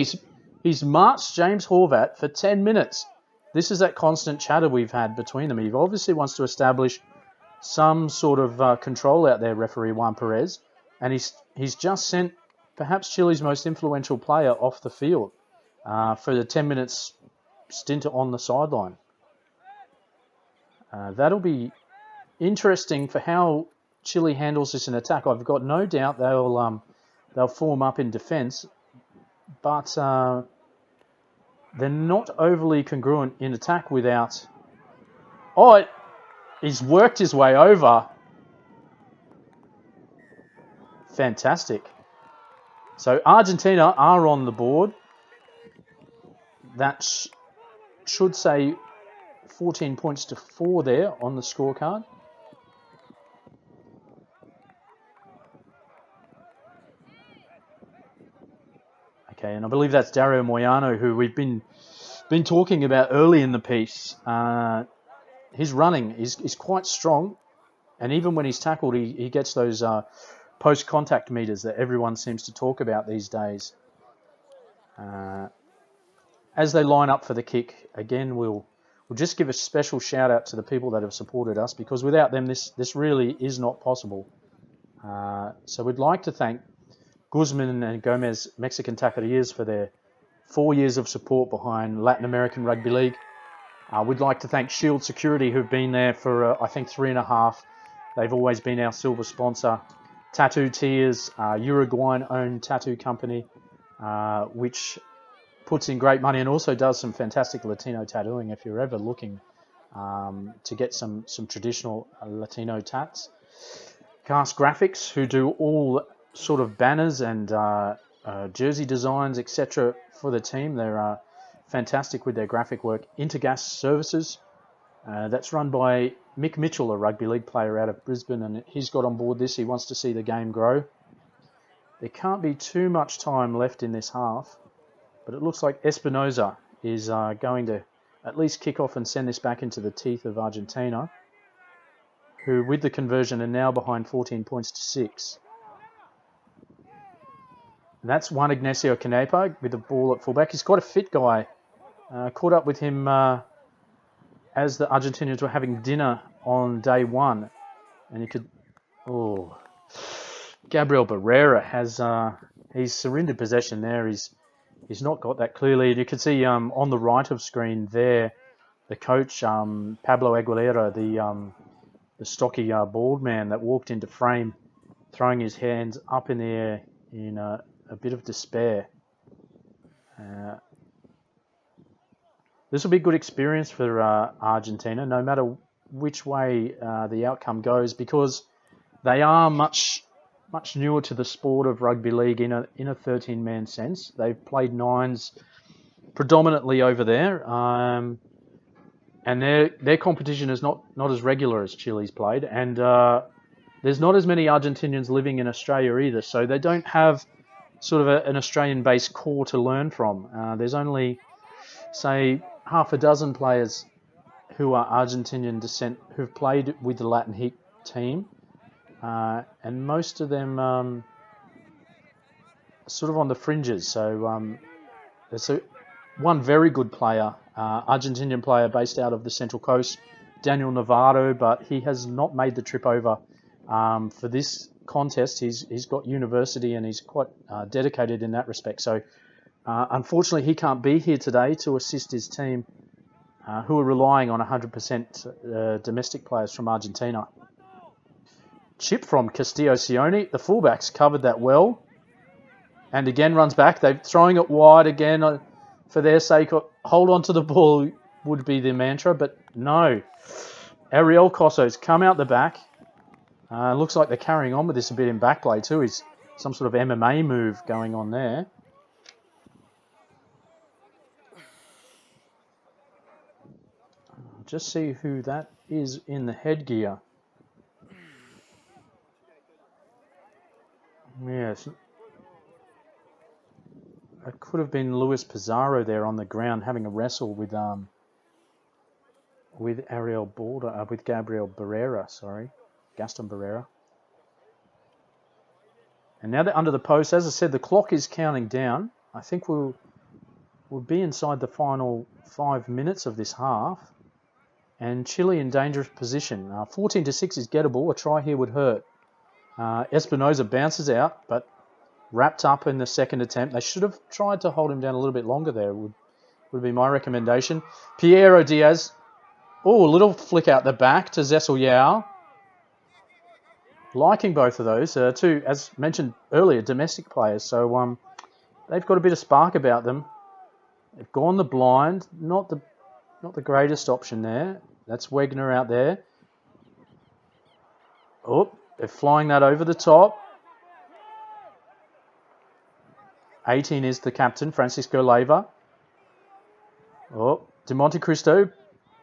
he's marched James Horvat for 10 minutes. This is that constant chatter we've had between them. He obviously wants to establish some sort of control out there, referee Juan Perez, and he's just sent perhaps Chile's most influential player off the field for the 10 minutes stint on the sideline. That'll be interesting for how Chile handles this in attack. I've got no doubt they'll form up in defence, but they're not overly congruent in attack without... Oh, he's worked his way over. Fantastic. So Argentina are on the board. That should say 14 points to 4 there on the scorecard. Okay, and I believe that's Dario Moyano, who we've been talking about early in the piece. His running is quite strong, and even when he's tackled, he gets those post-contact meters that everyone seems to talk about these days. As they line up for the kick, again, we'll just give a special shout out to the people that have supported us, because without them, this really is not possible. So we'd like to thank Guzman and Gomez Mexican Taquerias for their 4 years of support behind Latin American Rugby League. We'd like to thank Shield Security, who've been there for, I think, 3.5. They've always been our silver sponsor. Tattoo Tears, Uruguayan-owned tattoo company, which puts in great money and also does some fantastic Latino tattooing if you're ever looking to get some traditional Latino tats. Cast Graphics, who do all sort of banners and jersey designs, etc. for the team. They're fantastic with their graphic work. Intagas Services, that's run by Mick Mitchell, a rugby league player out of Brisbane, and he's got on board this. He wants to see the game grow. There can't be too much time left in this half, but it looks like Espinosa is going to at least kick off and send this back into the teeth of Argentina, who with the conversion are now behind 14 points to 6. And that's Juan Ignacio Canepa with the ball at fullback. He's quite a fit guy. Caught up with him as the Argentinians were having dinner on day one. And you could... Oh... Gabriel Barrera has... he's surrendered possession there. He's not got that clearly. You can see on the right of screen there, the coach, Pablo Aguilera, the stocky bald man that walked into frame, throwing his hands up in the air in a bit of despair. This will be a good experience for Argentina, no matter which way the outcome goes, because they are much newer to the sport of rugby league in a 13-man sense. They've played nines predominantly over there, and their competition is not as regular as Chile's played, and there's not as many Argentinians living in Australia either, so they don't have sort of an Australian-based core to learn from. There's only, say, half a dozen players who are Argentinian descent who've played with the Latin Heat team, and most of them sort of on the fringes. So there's one very good player, Argentinian player based out of the Central Coast, Daniel Navarro, but he has not made the trip over for this contest. He's got university and he's quite dedicated in that respect. So unfortunately, he can't be here today to assist his team, who are relying on 100% domestic players from Argentina. Chip from Castillo Sione. The fullbacks covered that well. And again runs back. They're throwing it wide again. For their sake, hold on to the ball would be the mantra, but no. Ariel Cosso's come out the back. Looks like they're carrying on with this a bit in back play too. Is some sort of MMA move going on there. Just see who that is in the headgear. Yes. It could have been Luis Pizarro there on the ground having a wrestle with with Gabriel Barrera, Gaston Barrera. And now they're under the post. As I said, the clock is counting down. I think we'll be inside the final 5 minutes of this half. And Chile in dangerous position. 14-6 is gettable. A try here would hurt. Espinosa bounces out, but wrapped up in the second attempt. They should have tried to hold him down a little bit longer there, would be my recommendation. Piero Diaz. Oh, a little flick out the back to Zessel Yao. Liking both of those. Two, as mentioned earlier, domestic players. So they've got a bit of spark about them. They've gone the blind. Not the greatest option there. That's Wegner out there. Oh, they're flying that over the top. 18 is the captain, Francisco Leiva. Oh, De Monte Cristo,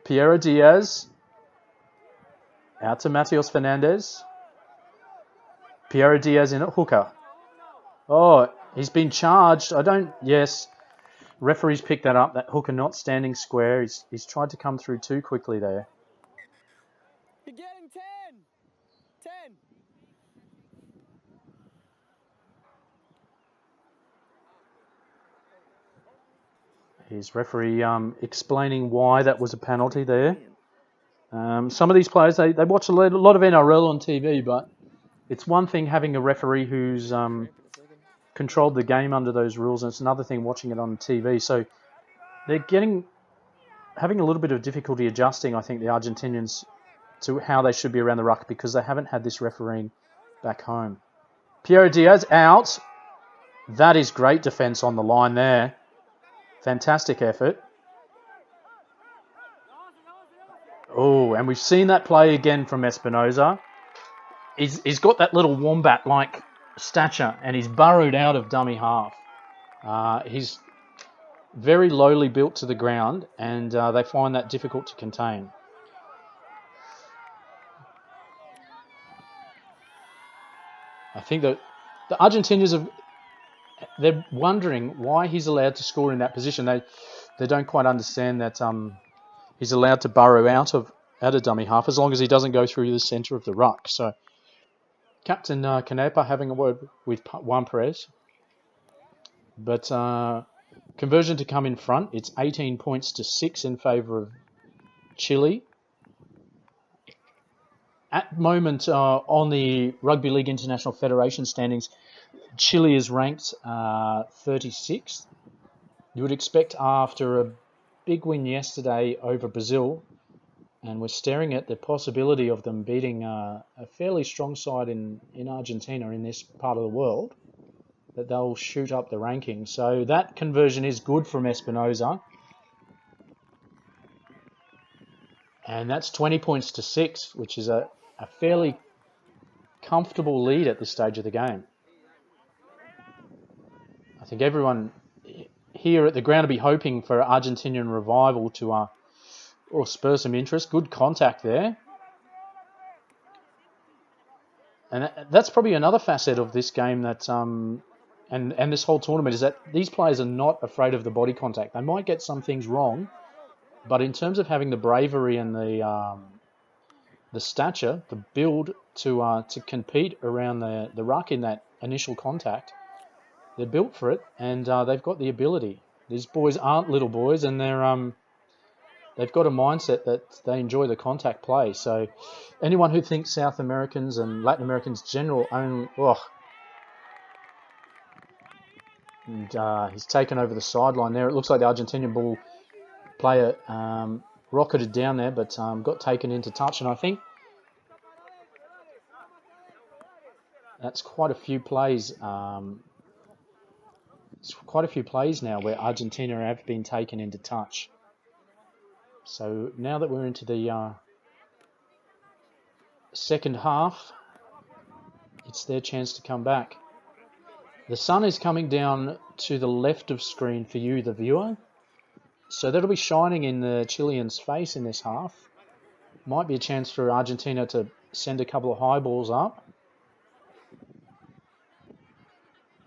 Piero Diaz. Out to Matios Fernandez. Piero Diaz in at hooker. Oh, he's been charged. Yes. Referees picked that up. That hooker not standing square. He's tried to come through too quickly there. You're getting 10. Here's referee explaining why that was a penalty there. Some of these players, they watch a lot of NRL on TV, but it's one thing having a referee who's controlled the game under those rules, and it's another thing watching it on TV. So they're having a little bit of difficulty adjusting, I think, the Argentinians to how they should be around the ruck because they haven't had this refereeing back home. Piero Diaz out. That is great defence on the line there. Fantastic effort. Oh, and we've seen that play again from Espinosa. He's got that little wombat-like stature, and he's burrowed out of dummy half. He's very lowly built to the ground, and they find that difficult to contain. I think that the Argentinians they're wondering why he's allowed to score in that position. They don't quite understand that he's allowed to burrow out of dummy half as long as he doesn't go through the centre of the ruck. So Captain Canepa having a word with Juan Perez. But conversion to come in front. It's 18 points to 6 in favour of Chile. At the moment, on the Rugby League International Federation standings, Chile is ranked 36th. You would expect after a big win yesterday over Brazil, and we're staring at the possibility of them beating a fairly strong side in Argentina in this part of the world, that they'll shoot up the rankings. So that conversion is good from Espinosa. And that's 20 points to 6, which is a fairly comfortable lead at this stage of the game. I think everyone here at the ground will be hoping for Argentinian revival to spur some interest. Good contact there. And that's probably another facet of this game that and this whole tournament is that these players are not afraid of the body contact. They might get some things wrong, but in terms of having the bravery and the stature, the build to compete around the ruck in that initial contact, they're built for it, and they've got the ability. These boys aren't little boys, and they've got a mindset that they enjoy the contact play. So anyone who thinks South Americans and Latin Americans general own... And he's taken over the sideline there. It looks like the Argentinian ball player rocketed down there, but got taken into touch. And I think that's quite a few plays. It's quite a few plays now where Argentina have been taken into touch. So now that we're into the second half, it's their chance to come back. The sun is coming down to the left of screen for you, the viewer. So that'll be shining in the Chileans' face in this half. Might be a chance for Argentina to send a couple of high balls up.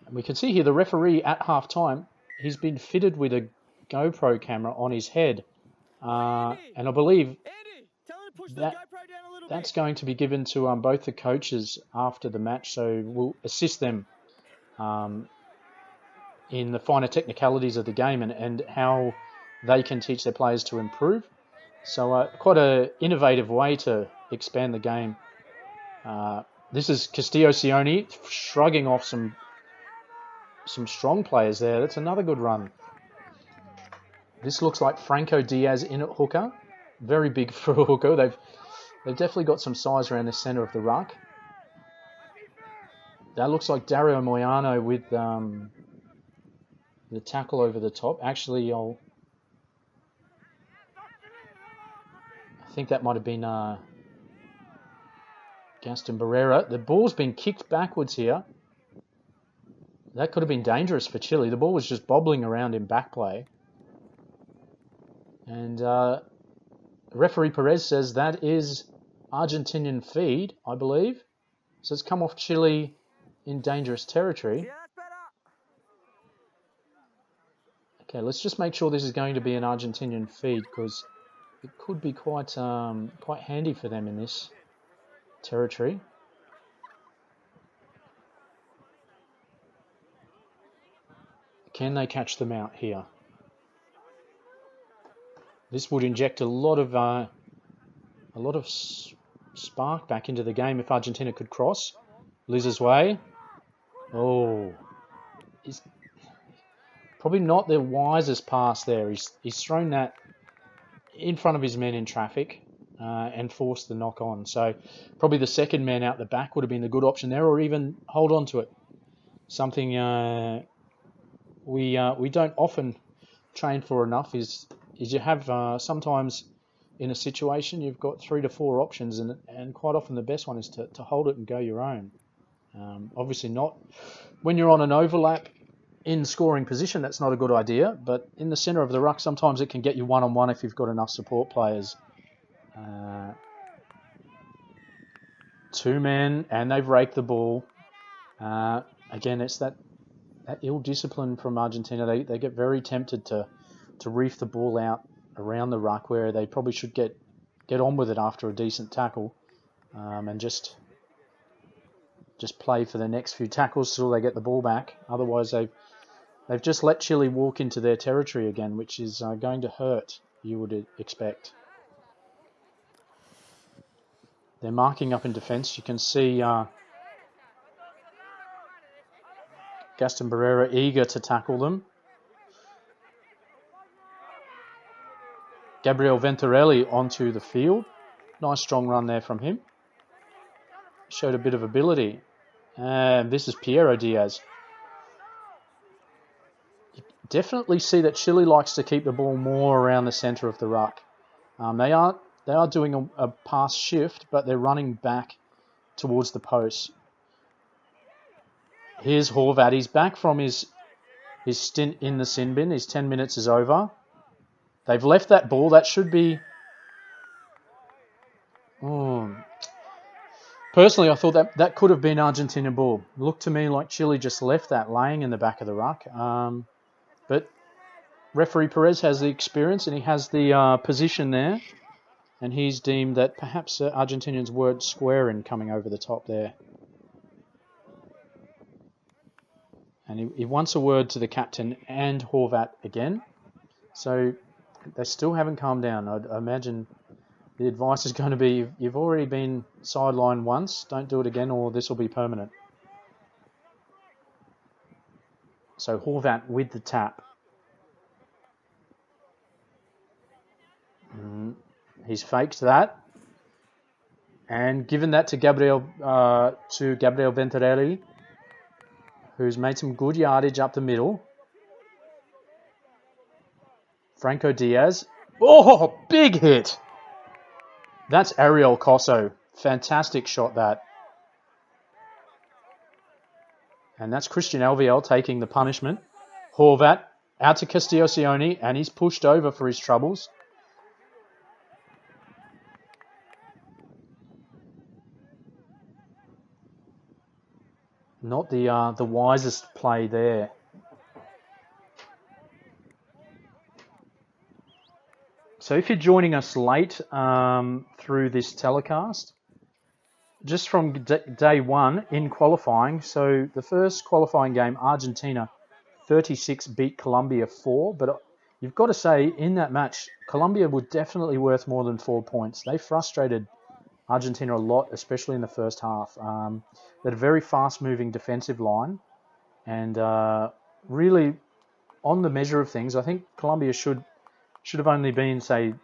And we can see here the referee at half-time, he's been fitted with a GoPro camera on his head. And I believe push the that GoPro down a little that's bit. going to be given to both the coaches after the match, so we'll assist them in the finer technicalities of the game and how they can teach their players to improve. So quite an innovative way to expand the game. This is Castillo Sione shrugging off some strong players there. That's another good run. This looks like Franco Diaz in at hooker. Very big for a hooker. They've definitely got some size around the centre of the ruck. That looks like Dario Moyano with the tackle over the top. Actually, I think that might have been Gaston Barrera. The ball's been kicked backwards here. That could have been dangerous for Chile. The ball was just bobbling around in back play. And referee Perez says that is Argentinian feed, I believe. So it's come off Chile in dangerous territory. Yeah, that's better. Okay, let's just make sure this is going to be an Argentinian feed because it could be quite handy for them in this territory. Can they catch them out here? This would inject a lot of spark back into the game if Argentina could cross. Liz's way. Oh, it's probably not the wisest pass there. He's thrown that in front of his men in traffic and forced the knock on. So probably the second man out the back would have been the good option there, or even hold on to it. Something we don't often train for enough is you have sometimes in a situation you've got 3 to 4 options, and quite often the best one is to hold it and go your own. Obviously not when you're on an overlap in scoring position, that's not a good idea, but in the centre of the ruck sometimes it can get you one-on-one if you've got enough support players. 2 men, and they've raked the ball. Again, it's that ill discipline from Argentina. They get very tempted to reef the ball out around the ruck where they probably should get on with it after a decent tackle, and just play for the next few tackles till they get the ball back. Otherwise, they've just let Chile walk into their territory again, which is going to hurt, you would expect. They're marking up in defence. You can see Gaston Barrera eager to tackle them. Gabriel Venturelli onto the field. Nice strong run there from him. Showed a bit of ability. And this is Piero Diaz. You definitely see that Chile likes to keep the ball more around the centre of the ruck. They are doing a pass shift, but they're running back towards the post. Here's Horvat. He's back from his stint in the sin bin. His 10 minutes is over. They've left that ball. That should be... Personally, I thought that could have been Argentinian ball. It looked to me like Chile just left that laying in the back of the ruck. But referee Perez has the experience and he has the position there. And he's deemed that perhaps Argentinians weren't square in coming over the top there. And he wants a word to the captain and Horvat again. So they still haven't calmed down. I'd imagine the advice is going to be, you've already been sidelined once, don't do it again or this will be permanent. So Horvat with the tap. He's faked that. And given that to Gabriel Venturelli, who's made some good yardage up the middle. Franco Diaz. Oh, big hit. That's Ariel Cosso. Fantastic shot that. And that's Christian Alviel taking the punishment. Horvat out to Castillo Sione, and he's pushed over for his troubles. Not the wisest play there. So if you're joining us late through this telecast, just from day one in qualifying, so the first qualifying game, Argentina 36 beat Colombia 4, but you've got to say in that match, Colombia were definitely worth more than 4 points. They frustrated Argentina a lot, especially in the first half. They had a very fast-moving defensive line, and really, on the measure of things, I think Colombia should have only been, say,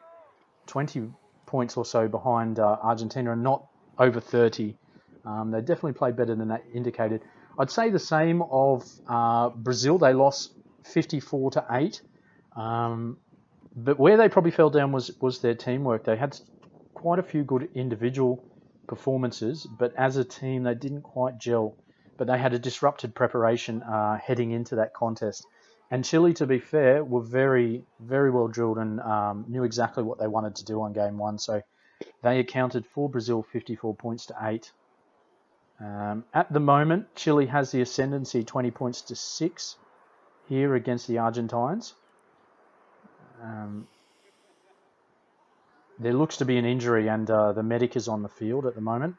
20 points or so behind Argentina and not over 30. They definitely played better than that indicated. I'd say the same of Brazil. They lost 54-8. But where they probably fell down was their teamwork. They had quite a few good individual performances, but as a team, they didn't quite gel. But they had a disrupted preparation heading into that contest. And Chile, to be fair, were very, very well drilled and knew exactly what they wanted to do on game one. So they accounted for Brazil 54-8. At the moment, Chile has the ascendancy 20-6 here against the Argentines. There looks to be an injury, and the medic is on the field at the moment,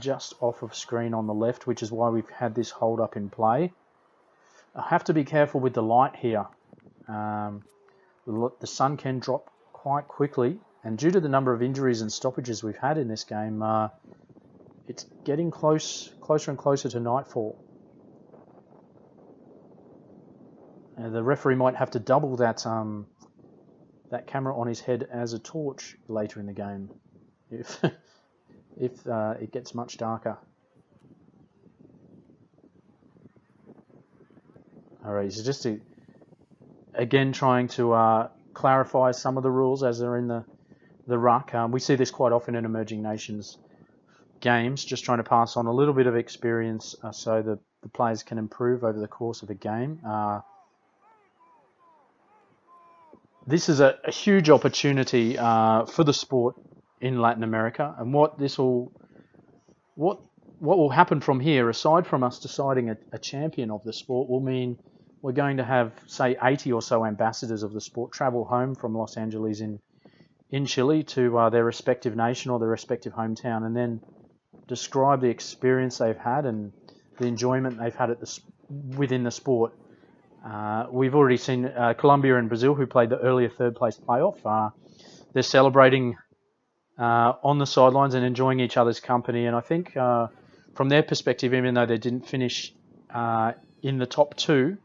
just off of screen on the left, which is why we've had this hold up in play. I have to be careful with the light here. The sun can drop quite quickly, and due to the number of injuries and stoppages we've had in this game, it's getting closer and closer to nightfall. The referee might have to double that camera on his head as a torch later in the game, if it gets much darker. All right, so just again trying to clarify some of the rules as they're in the ruck. We see this quite often in emerging nations games, just trying to pass on a little bit of experience so that the players can improve over the course of a game. This is a huge opportunity for the sport in Latin America, and what will happen from here, aside from us deciding a champion of the sport, will mean we're going to have, say, 80 or so ambassadors of the sport travel home from Los Angeles in Chile to their respective nation or their respective hometown, and then describe the experience they've had and the enjoyment they've had within the sport. We've already seen Colombia and Brazil, who played the earlier third place playoff. They're celebrating on the sidelines and enjoying each other's company. And I think from their perspective, even though they didn't finish in the top two,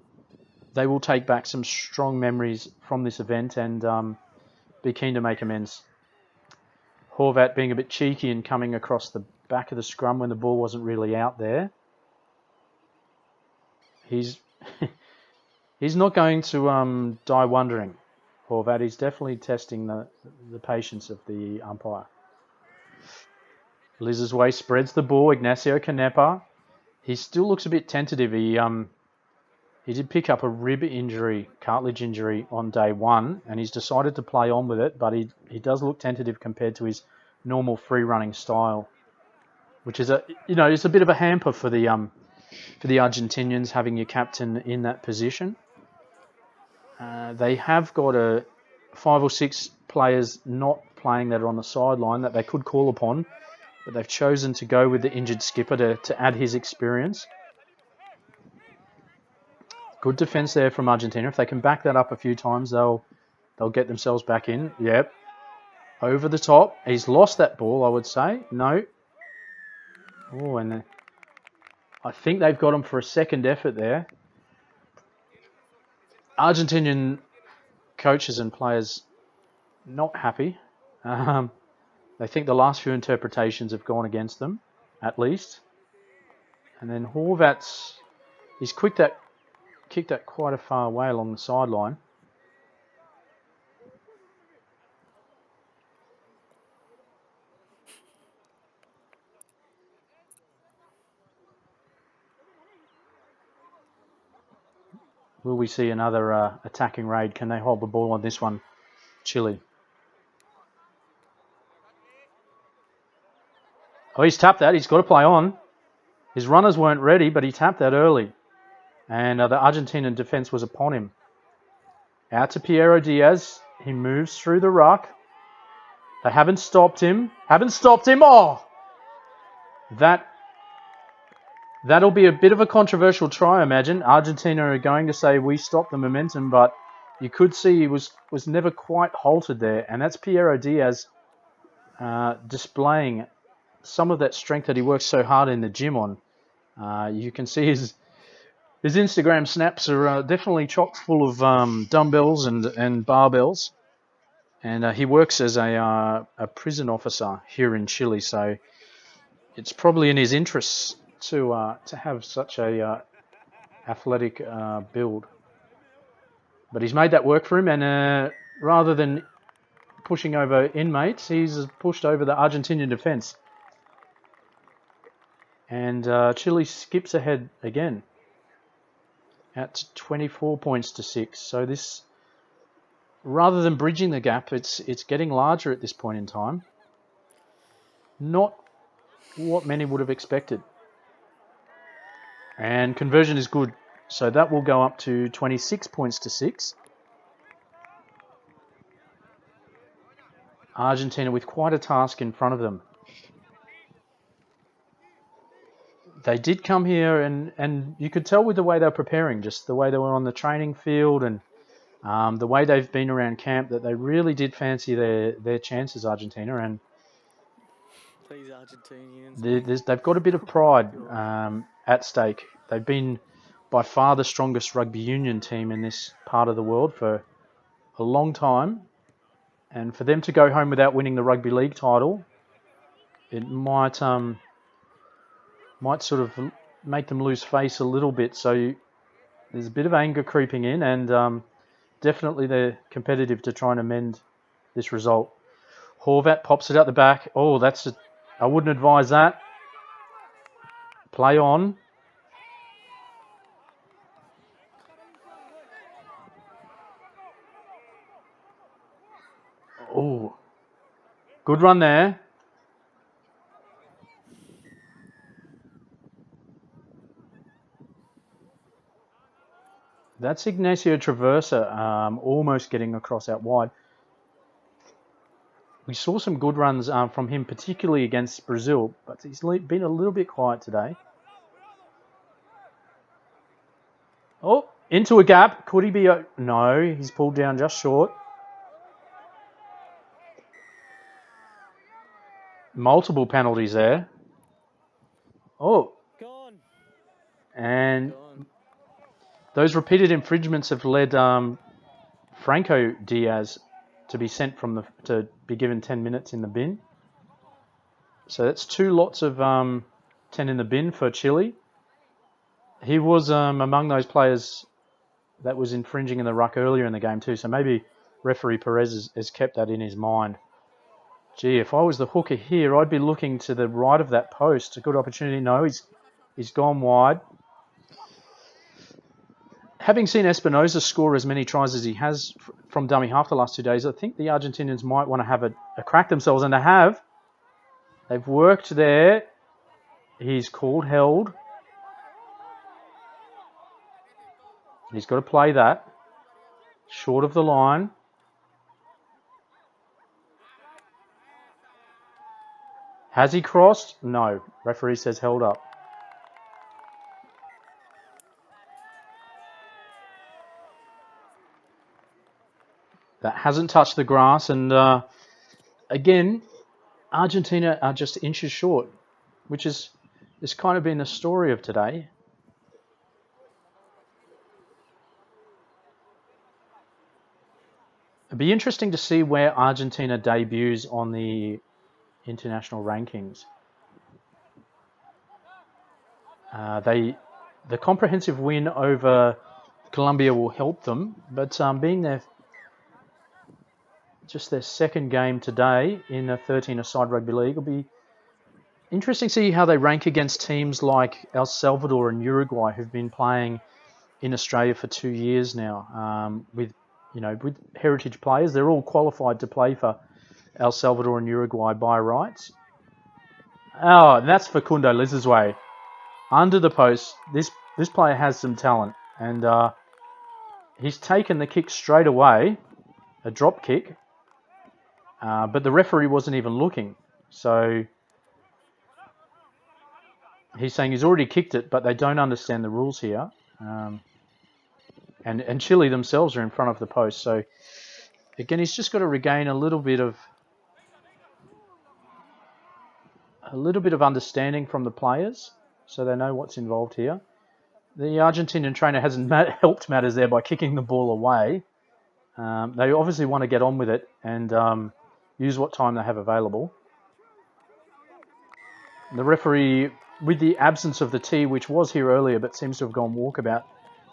they will take back some strong memories from this event and be keen to make amends. Horvat being a bit cheeky and coming across the back of the scrum when the ball wasn't really out there. He's not going to die wondering, Horvat. He's definitely testing the patience of the umpire. Liz's way spreads the ball. Ignacio Canepa. He still looks a bit tentative. He did pick up a rib injury, cartilage injury on day one, and he's decided to play on with it, but he does look tentative compared to his normal free running style, which is it's a bit of a hamper for the Argentinians having your captain in that position. They have got 5 or 6 players not playing that are on the sideline that they could call upon, but they've chosen to go with the injured skipper to add his experience. Good defence there from Argentina. If they can back that up a few times, they'll get themselves back in. Yep. Over the top. He's lost that ball, I would say. No. Oh, and I think they've got him for a second effort there. Argentinian coaches and players not happy. They think the last few interpretations have gone against them, at least. And then Horvat's, he's kicked that quite a far way along the sideline. Will we see another attacking raid? Can they hold the ball on this one? Chile. Oh, he's tapped that. He's got to play on. His runners weren't ready, but he tapped that early. And the Argentinian defence was upon him. Out to Piero Diaz. He moves through the ruck. They haven't stopped him. Oh! That'll be a bit of a controversial try, I imagine. Argentina are going to say we stopped the momentum, but you could see he was never quite halted there. And that's Piero Diaz displaying some of that strength that he works so hard in the gym on. You can see his Instagram snaps are definitely chock full of dumbbells and barbells. And he works as a prison officer here in Chile, so it's probably in his interests to have such a athletic build. But he's made that work for him, and rather than pushing over inmates, he's pushed over the Argentinian defence. And Chile skips ahead again at 24 points to 6. So this, rather than bridging the gap, it's getting larger at this point in time. Not what many would have expected. And conversion is good. So that will go up to 26 points to 6. Argentina with quite a task in front of them. They did come here and you could tell with the way they were preparing, just the way they were on the training field and the way they've been around camp, that they really did fancy their chances, Argentina. And These Argentinians. they've got a bit of pride at stake. They've been by far the strongest rugby union team in this part of the world for a long time. And for them to go home without winning the rugby league title, it might sort of make them lose face a little bit. So there's a bit of anger creeping in, and definitely they're competitive to try and amend this result. Horvat pops it out the back. Oh, I wouldn't advise that. Play on. Oh, good run there. That's Ignacio Traversa almost getting across out wide. We saw some good runs from him, particularly against Brazil, but he's been a little bit quiet today. Oh, into a gap. Could he be? No, he's pulled down just short. Multiple penalties there. Oh. Gone. And those repeated infringements have led Franco Diaz to be sent to be given 10 minutes in the bin. So that's 2 lots of 10 in the bin for Chile. He was among those players that was infringing in the ruck earlier in the game too. So maybe referee Perez has kept that in his mind. Gee, if I was the hooker here, I'd be looking to the right of that post. A good opportunity. No, he's gone wide. Having seen Espinosa score as many tries as he has from dummy half the last 2 days, I think the Argentinians might want to have a crack themselves, and they have. They've worked there. He's called held. He's got to play that. Short of the line. Has he crossed? No. Referee says held up. That hasn't touched the grass, and again, Argentina are just inches short, which has kind of been the story of today. It'd be interesting to see where Argentina debuts on the international rankings. The comprehensive win over Colombia will help them, but being their second game today in a 13-a-side rugby league, will be interesting to see how they rank against teams like El Salvador and Uruguay, who've been playing in Australia for 2 years now. With heritage players, they're all qualified to play for El Salvador and Uruguay by rights. Oh, and that's Facundo Liz's-way. Under the post, this player has some talent, and he's taken the kick straight away. a drop kick, but the referee wasn't even looking. So he's saying he's already kicked it, but they don't understand the rules here. And Chile themselves are in front of the post. So again, he's just got to regain a little bit of understanding from the players, so they know what's involved here. The Argentinian trainer hasn't helped matters there by kicking the ball away. They obviously want to get on with it and use what time they have available. The referee, with the absence of the tee, which was here earlier but seems to have gone walkabout,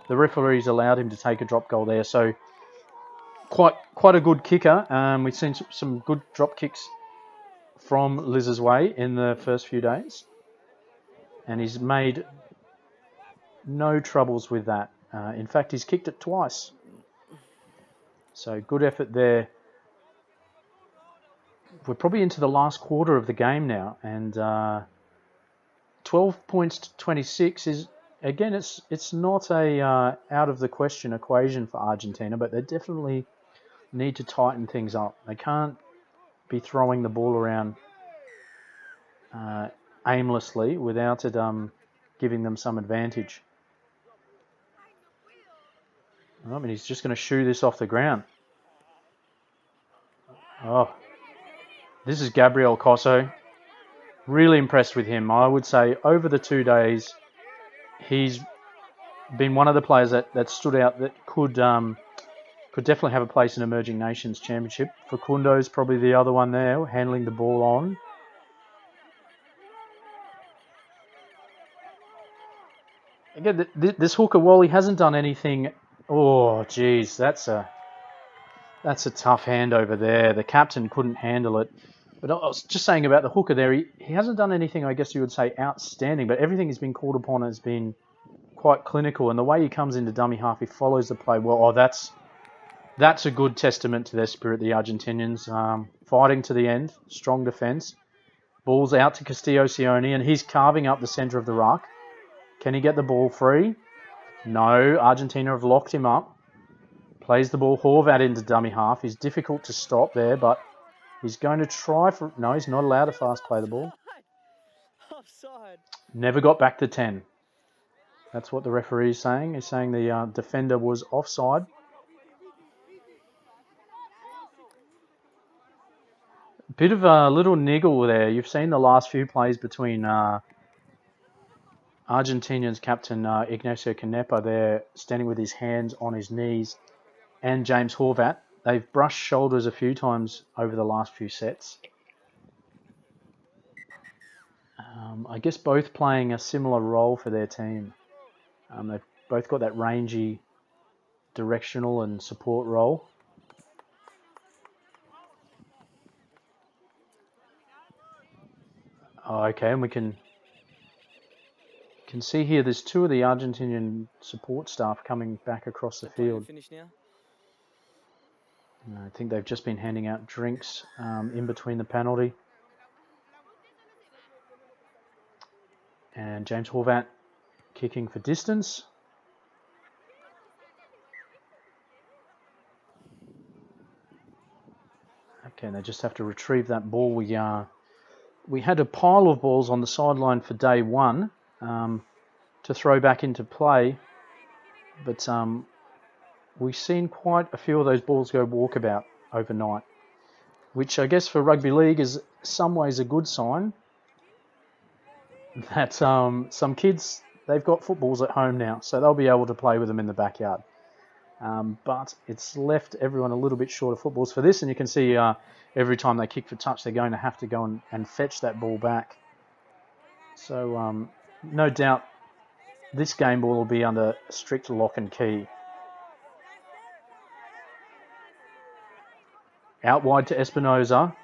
the referee's allowed him to take a drop goal there. So quite a good kicker. We've seen some good drop kicks from Liz's way in the first few days, and he's made no troubles with that. In fact, he's kicked it twice. So good effort there. We're probably into the last quarter of the game now, and 12 points to 26 is, again, it's not a out of the question equation for Argentina, but they definitely need to tighten things up. They can't be throwing the ball around aimlessly without it giving them some advantage. I mean, he's just going to shoo this off the ground. Oh, this is Gabriel Cosso. Really impressed with him. I would say over the 2 days, he's been one of the players that stood out that could definitely have a place in Emerging Nations Championship. Facundo's probably the other one there, handling the ball on. Again, this hooker, while he hasn't done anything, oh, geez, that's a tough hand over there. The captain couldn't handle it. But I was just saying about the hooker there, he hasn't done anything, I guess you would say, outstanding, but everything he's been called upon has been quite clinical. And the way he comes into dummy half, he follows the play well. Oh, that's a good testament to their spirit, the Argentinians. Fighting to the end, strong defence. Ball's out to Castillo Sione, and he's carving up the centre of the ruck. Can he get the ball free? No, Argentina have locked him up. Plays the ball, Horvat into dummy half. He's difficult to stop there, but he's going to try for... No, he's not allowed to fast play the ball. Offside. Never got back to 10. That's what the referee is saying. He's saying the defender was offside. Bit of a little niggle there. You've seen the last few plays between Argentinian's captain Ignacio Canepa there, standing with his hands on his knees, and James Horvat. They've brushed shoulders a few times over the last few sets. I guess both playing a similar role for their team. They've both got that rangy directional and support role. Oh, okay, and we can see here there's two of the Argentinian support staff coming back across the field. Now? I think they've just been handing out drinks in between the penalty. And James Horvat kicking for distance. Okay, they just have to retrieve that ball. We had a pile of balls on the sideline for day one to throw back into play, but we've seen quite a few of those balls go walkabout overnight, which I guess for rugby league is some ways a good sign that some kids, they've got footballs at home now, so they'll be able to play with them in the backyard. But it's left everyone a little bit short of footballs for this, and you can see every time they kick for touch, they're going to have to go and fetch that ball back. So no doubt this game ball will be under strict lock and key. Out wide to Espinosa,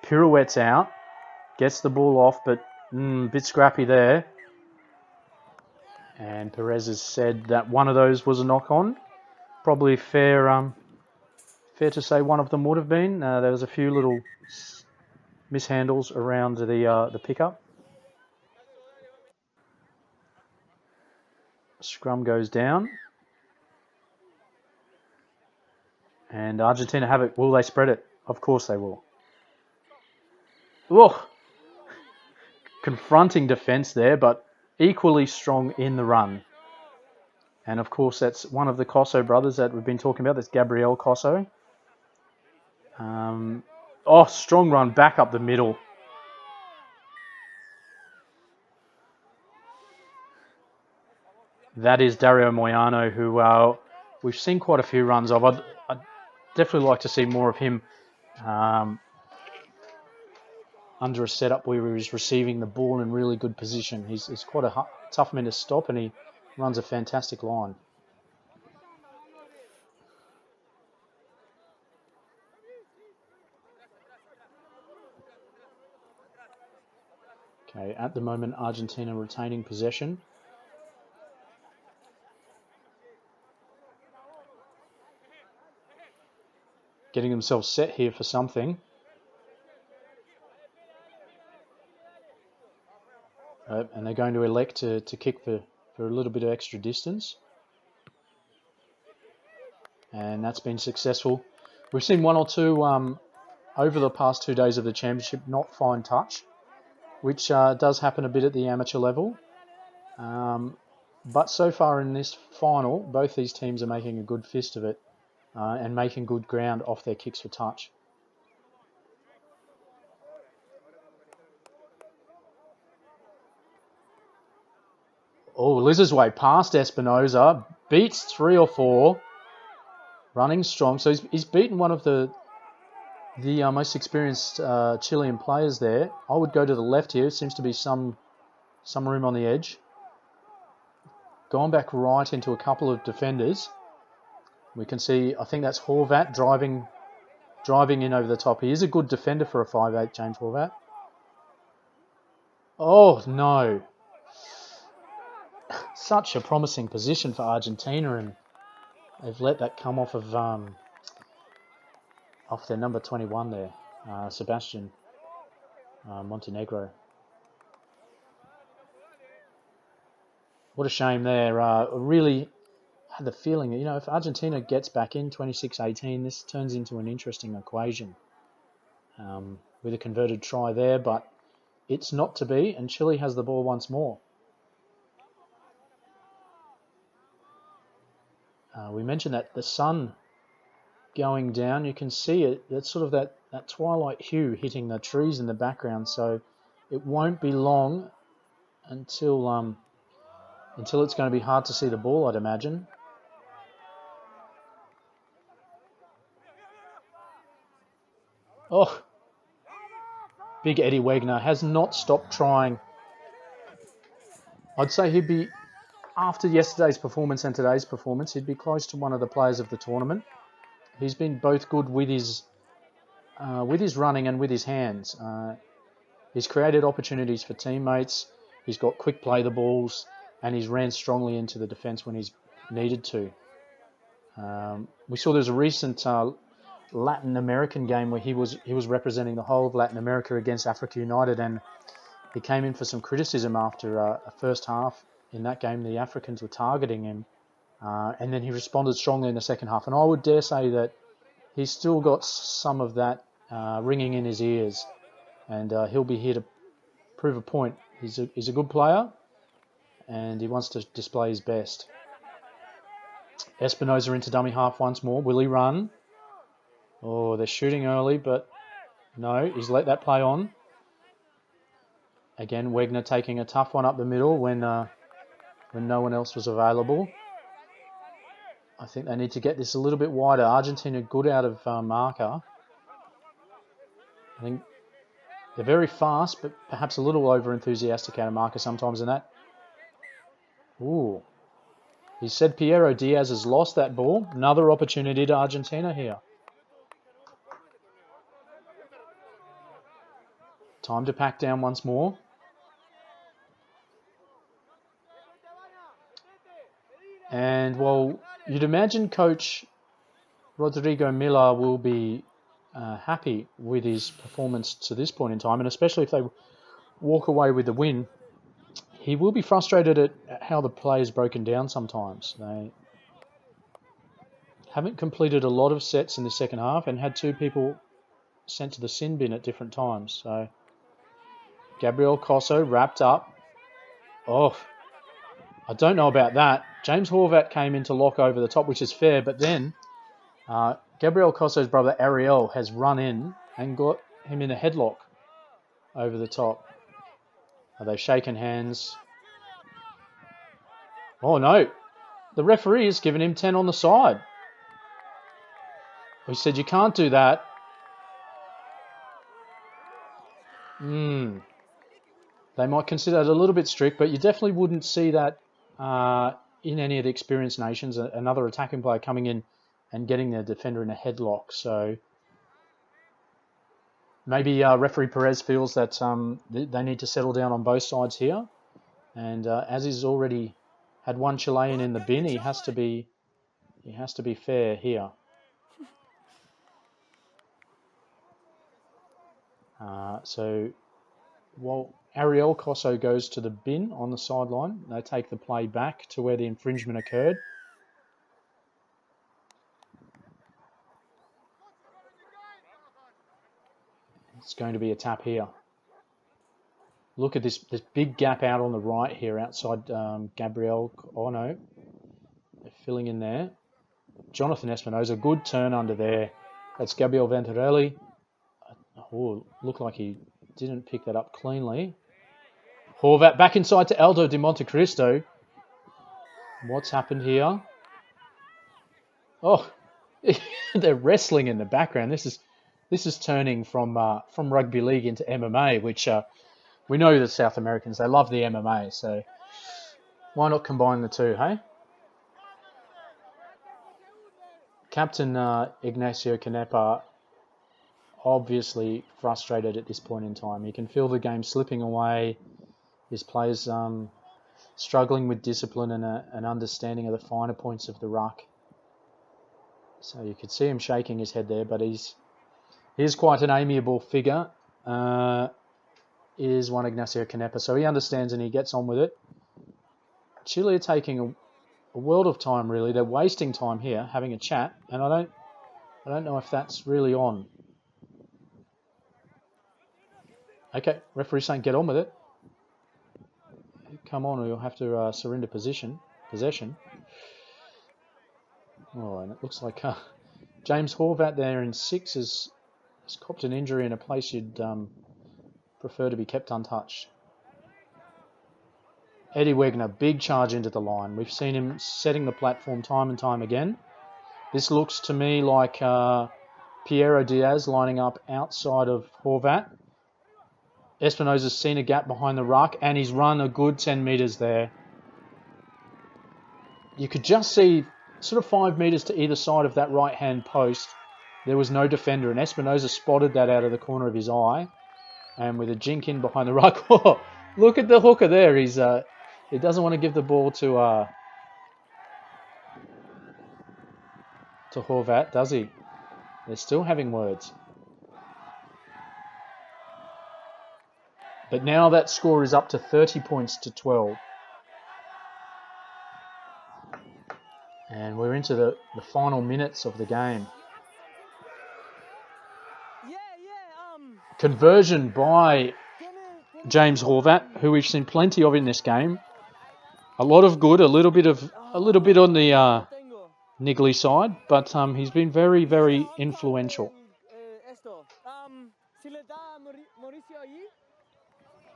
pirouettes out, gets the ball off, but bit scrappy there. And Perez has said that one of those was a knock-on. Probably fair to say one of them would have been. There was a few little mishandles around the pickup. Scrum goes down. And Argentina have it. Will they spread it? Of course they will. Oh, confronting defence there, but equally strong in the run. And of course, that's one of the Cosso brothers that we've been talking about. That's Gabriel Cosso. Strong run back up the middle. That is Dario Moyano, who we've seen quite a few runs of. I'd definitely like to see more of him under a setup where he's receiving the ball in really good position. He's quite a tough man to stop, and he runs a fantastic line. Okay, at the moment, Argentina retaining possession. Getting themselves set here for something. And they're going to elect to kick for a little bit of extra distance. And that's been successful. We've seen one or two over the past 2 days of the championship not find touch, which does happen a bit at the amateur level. But so far in this final, both these teams are making a good fist of it and making good ground off their kicks for touch. Oh, Liz's way past Espinosa, beats 3 or 4, running strong. So he's beaten one of the most experienced Chilean players there. I would go to the left here. Seems to be some room on the edge. Gone back right into a couple of defenders. We can see, I think that's Horvat driving in over the top. He is a good defender for a 5'8", James Horvat. Oh, no. Such a promising position for Argentina, and they've let that come off of their number 21 there, Sebastian Montenegro. What a shame there. Really had the feeling, if Argentina gets back in 26-18, this turns into an interesting equation with a converted try there, but it's not to be, and Chile has the ball once more. We mentioned that the sun going down, you can see it. That's sort of that twilight hue hitting the trees in the background, so it won't be long until it's going to be hard to see the ball, I'd imagine. Oh, big Eddie Wegner has not stopped trying. I'd say he'd be, after yesterday's performance and today's performance, he'd be close to one of the players of the tournament. He's been both good with his running and with his hands. He's created opportunities for teammates. He's got quick play the balls, and he's ran strongly into the defence when he's needed to. We saw there's a recent Latin American game where he was representing the whole of Latin America against Africa United, and he came in for some criticism after a first half. In that game, the Africans were targeting him, and then he responded strongly in the second half. And I would dare say that he's still got some of that ringing in his ears, and he'll be here to prove a point. He's a good player, and he wants to display his best. Espinosa into dummy half once more. Will he run? Oh, they're shooting early, but no, he's let that play on. Again, Wegner taking a tough one up the middle when no one else was available. I think they need to get this a little bit wider. Argentina good out of marker. I think they're very fast, but perhaps a little over-enthusiastic out of marker sometimes in that. Ooh. He said Piero Diaz has lost that ball. Another opportunity to Argentina here. Time to pack down once more. And, well, you'd imagine Coach Rodrigo Miller will be happy with his performance to this point in time, and especially if they walk away with the win. He will be frustrated at how the play is broken down sometimes. haven't completed a lot of sets in the second half and had 2 people sent to the sin bin at different times. So Gabriel Cosso wrapped up. Oh, I don't know about that. James Horvat came into lock over the top, which is fair, but then Gabriel Cosso's brother Ariel has run in and got him in a headlock over the top. They've shaken hands. Oh no, the referee has given him 10 on the side. He said you can't do that. They might consider it a little bit strict, but you definitely wouldn't see that in any of the experienced nations, another attacking player coming in and getting their defender in a headlock. So maybe referee Perez feels that they need to settle down on both sides here. And as he's already had one Chilean in the bin, he has to be fair here. So while Ariel Cosso goes to the bin on the sideline, they take the play back to where the infringement occurred. It's going to be a tap here. Look at this big gap out on the right here outside Gabriel. Oh no, they're filling in there. Jonathan Espinosa, good turn under there. That's Gabriel Venturelli. Oh, looked like he didn't pick that up cleanly. Horvat back inside to Aldo Di Montecristo. What's happened here? Oh, they're wrestling in the background. This is turning from rugby league into MMA, which we know the South Americans, they love the MMA, so why not combine the two, hey? Captain Ignacio Canepa obviously frustrated at this point in time. You can feel the game slipping away. His players struggling with discipline and an understanding of the finer points of the ruck. So you could see him shaking his head there, but he's quite an amiable figure. Is one Ignacio Canepa, so he understands and he gets on with it. Chile are taking a world of time, really. They're wasting time here, having a chat, and I don't know if that's really on. Okay, referee saying get on with it. Come on, or you'll have to surrender possession. Oh, and it looks like James Horvat there in 6 has copped an injury in a place you'd prefer to be kept untouched. Eddie Wegner, big charge into the line. We've seen him setting the platform time and time again. This looks to me like Piero Diaz lining up outside of Horvat. Espinosa's seen a gap behind the ruck and he's run a good 10 metres there. You could just see sort of 5 metres to either side of that right-hand post. There was no defender and Espinosa spotted that out of the corner of his eye. And with a jink in behind the ruck, oh, look at the hooker there. He doesn't want to give the ball to Horvat, does he? They're still having words. But now that score is up to 30 points to 12. And we're into the final minutes of the game. Conversion by James Horvat, who we've seen plenty of in this game. A lot of good, a little bit on the niggly side, but he's been very, very influential.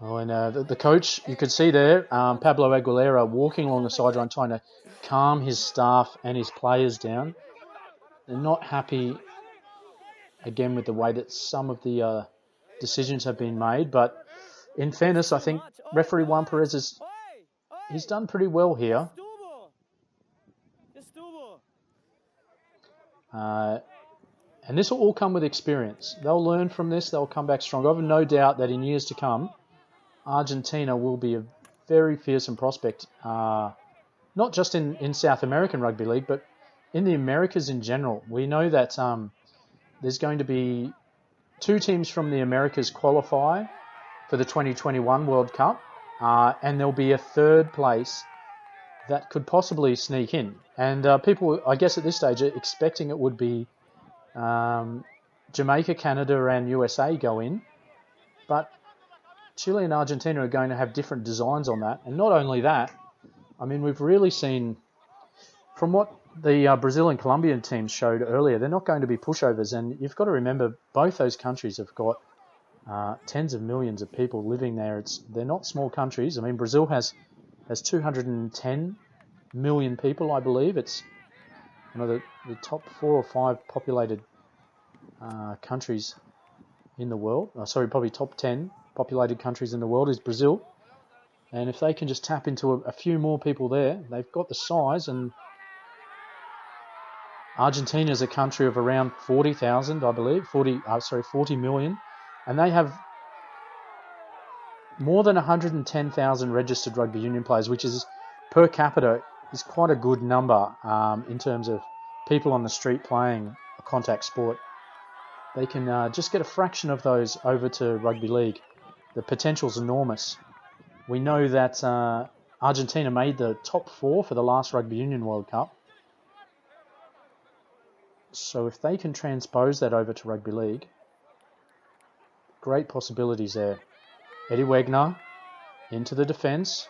Oh, and the coach, you could see there, Pablo Aguilera walking along the sideline trying to calm his staff and his players down. They're not happy, again, with the way that some of the decisions have been made, but in fairness, I think referee Juan Perez he's done pretty well here. And this will all come with experience. They'll learn from this. They'll come back strong. I have no doubt that in years to come, Argentina will be a very fearsome prospect, not just in South American Rugby League, but in the Americas in general. We know that there's going to be 2 teams from the Americas qualify for the 2021 World Cup, and there'll be a third place that could possibly sneak in. And people, I guess at this stage, are expecting it would be Jamaica, Canada and USA go in. But Chile and Argentina are going to have different designs on that. And not only that, I mean, we've really seen, from what the Brazil and Colombian teams showed earlier, they're not going to be pushovers. And you've got to remember, both those countries have got tens of millions of people living there. They're not small countries. I mean, Brazil has 210 million people, I believe. It's one of the top 4 or 5 populated countries in the world. Probably top 10 populated countries in the world is Brazil. And if they can just tap into a few more people there, they've got the size. And Argentina is a country of around 40,000, I believe, 40 million. And they have more than 110,000 registered rugby union players, which is per capita is quite a good number in terms of people on the street playing a contact sport. They can just get a fraction of those over to rugby league. The potential's enormous. We know that Argentina made the top 4 for the last Rugby Union World Cup. So if they can transpose that over to rugby league, great possibilities there. Eddie Wegner into the defence.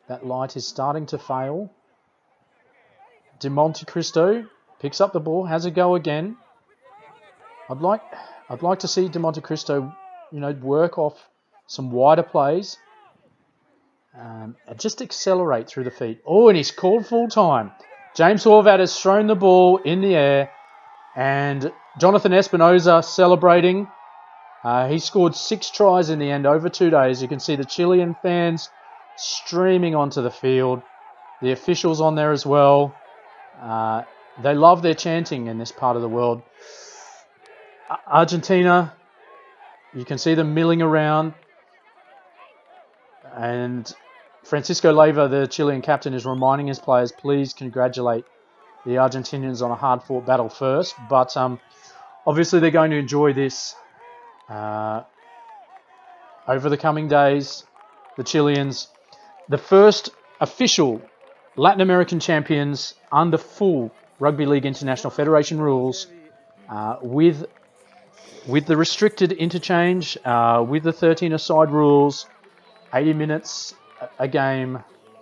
That light is starting to fail. De Montecristo picks up the ball, has a go again. I'd like to see De Montecristo, work off some wider plays. Just accelerate through the feet. Oh, and he's called full time. James Horvat has thrown the ball in the air, and Jonathan Espinosa celebrating. He scored 6 tries in the end over 2 days. You can see the Chilean fans streaming onto the field. The officials on there as well. They love their chanting in this part of the world. Argentina, you can see them milling around. And Francisco Leiva, the Chilean captain, is reminding his players, please congratulate the Argentinians on a hard-fought battle first. But obviously they're going to enjoy this over the coming days. The Chileans, the first official Latin American champions under full Rugby League International Federation rules, with the restricted interchange, with the 13-a-side rules, 80 minutes a game,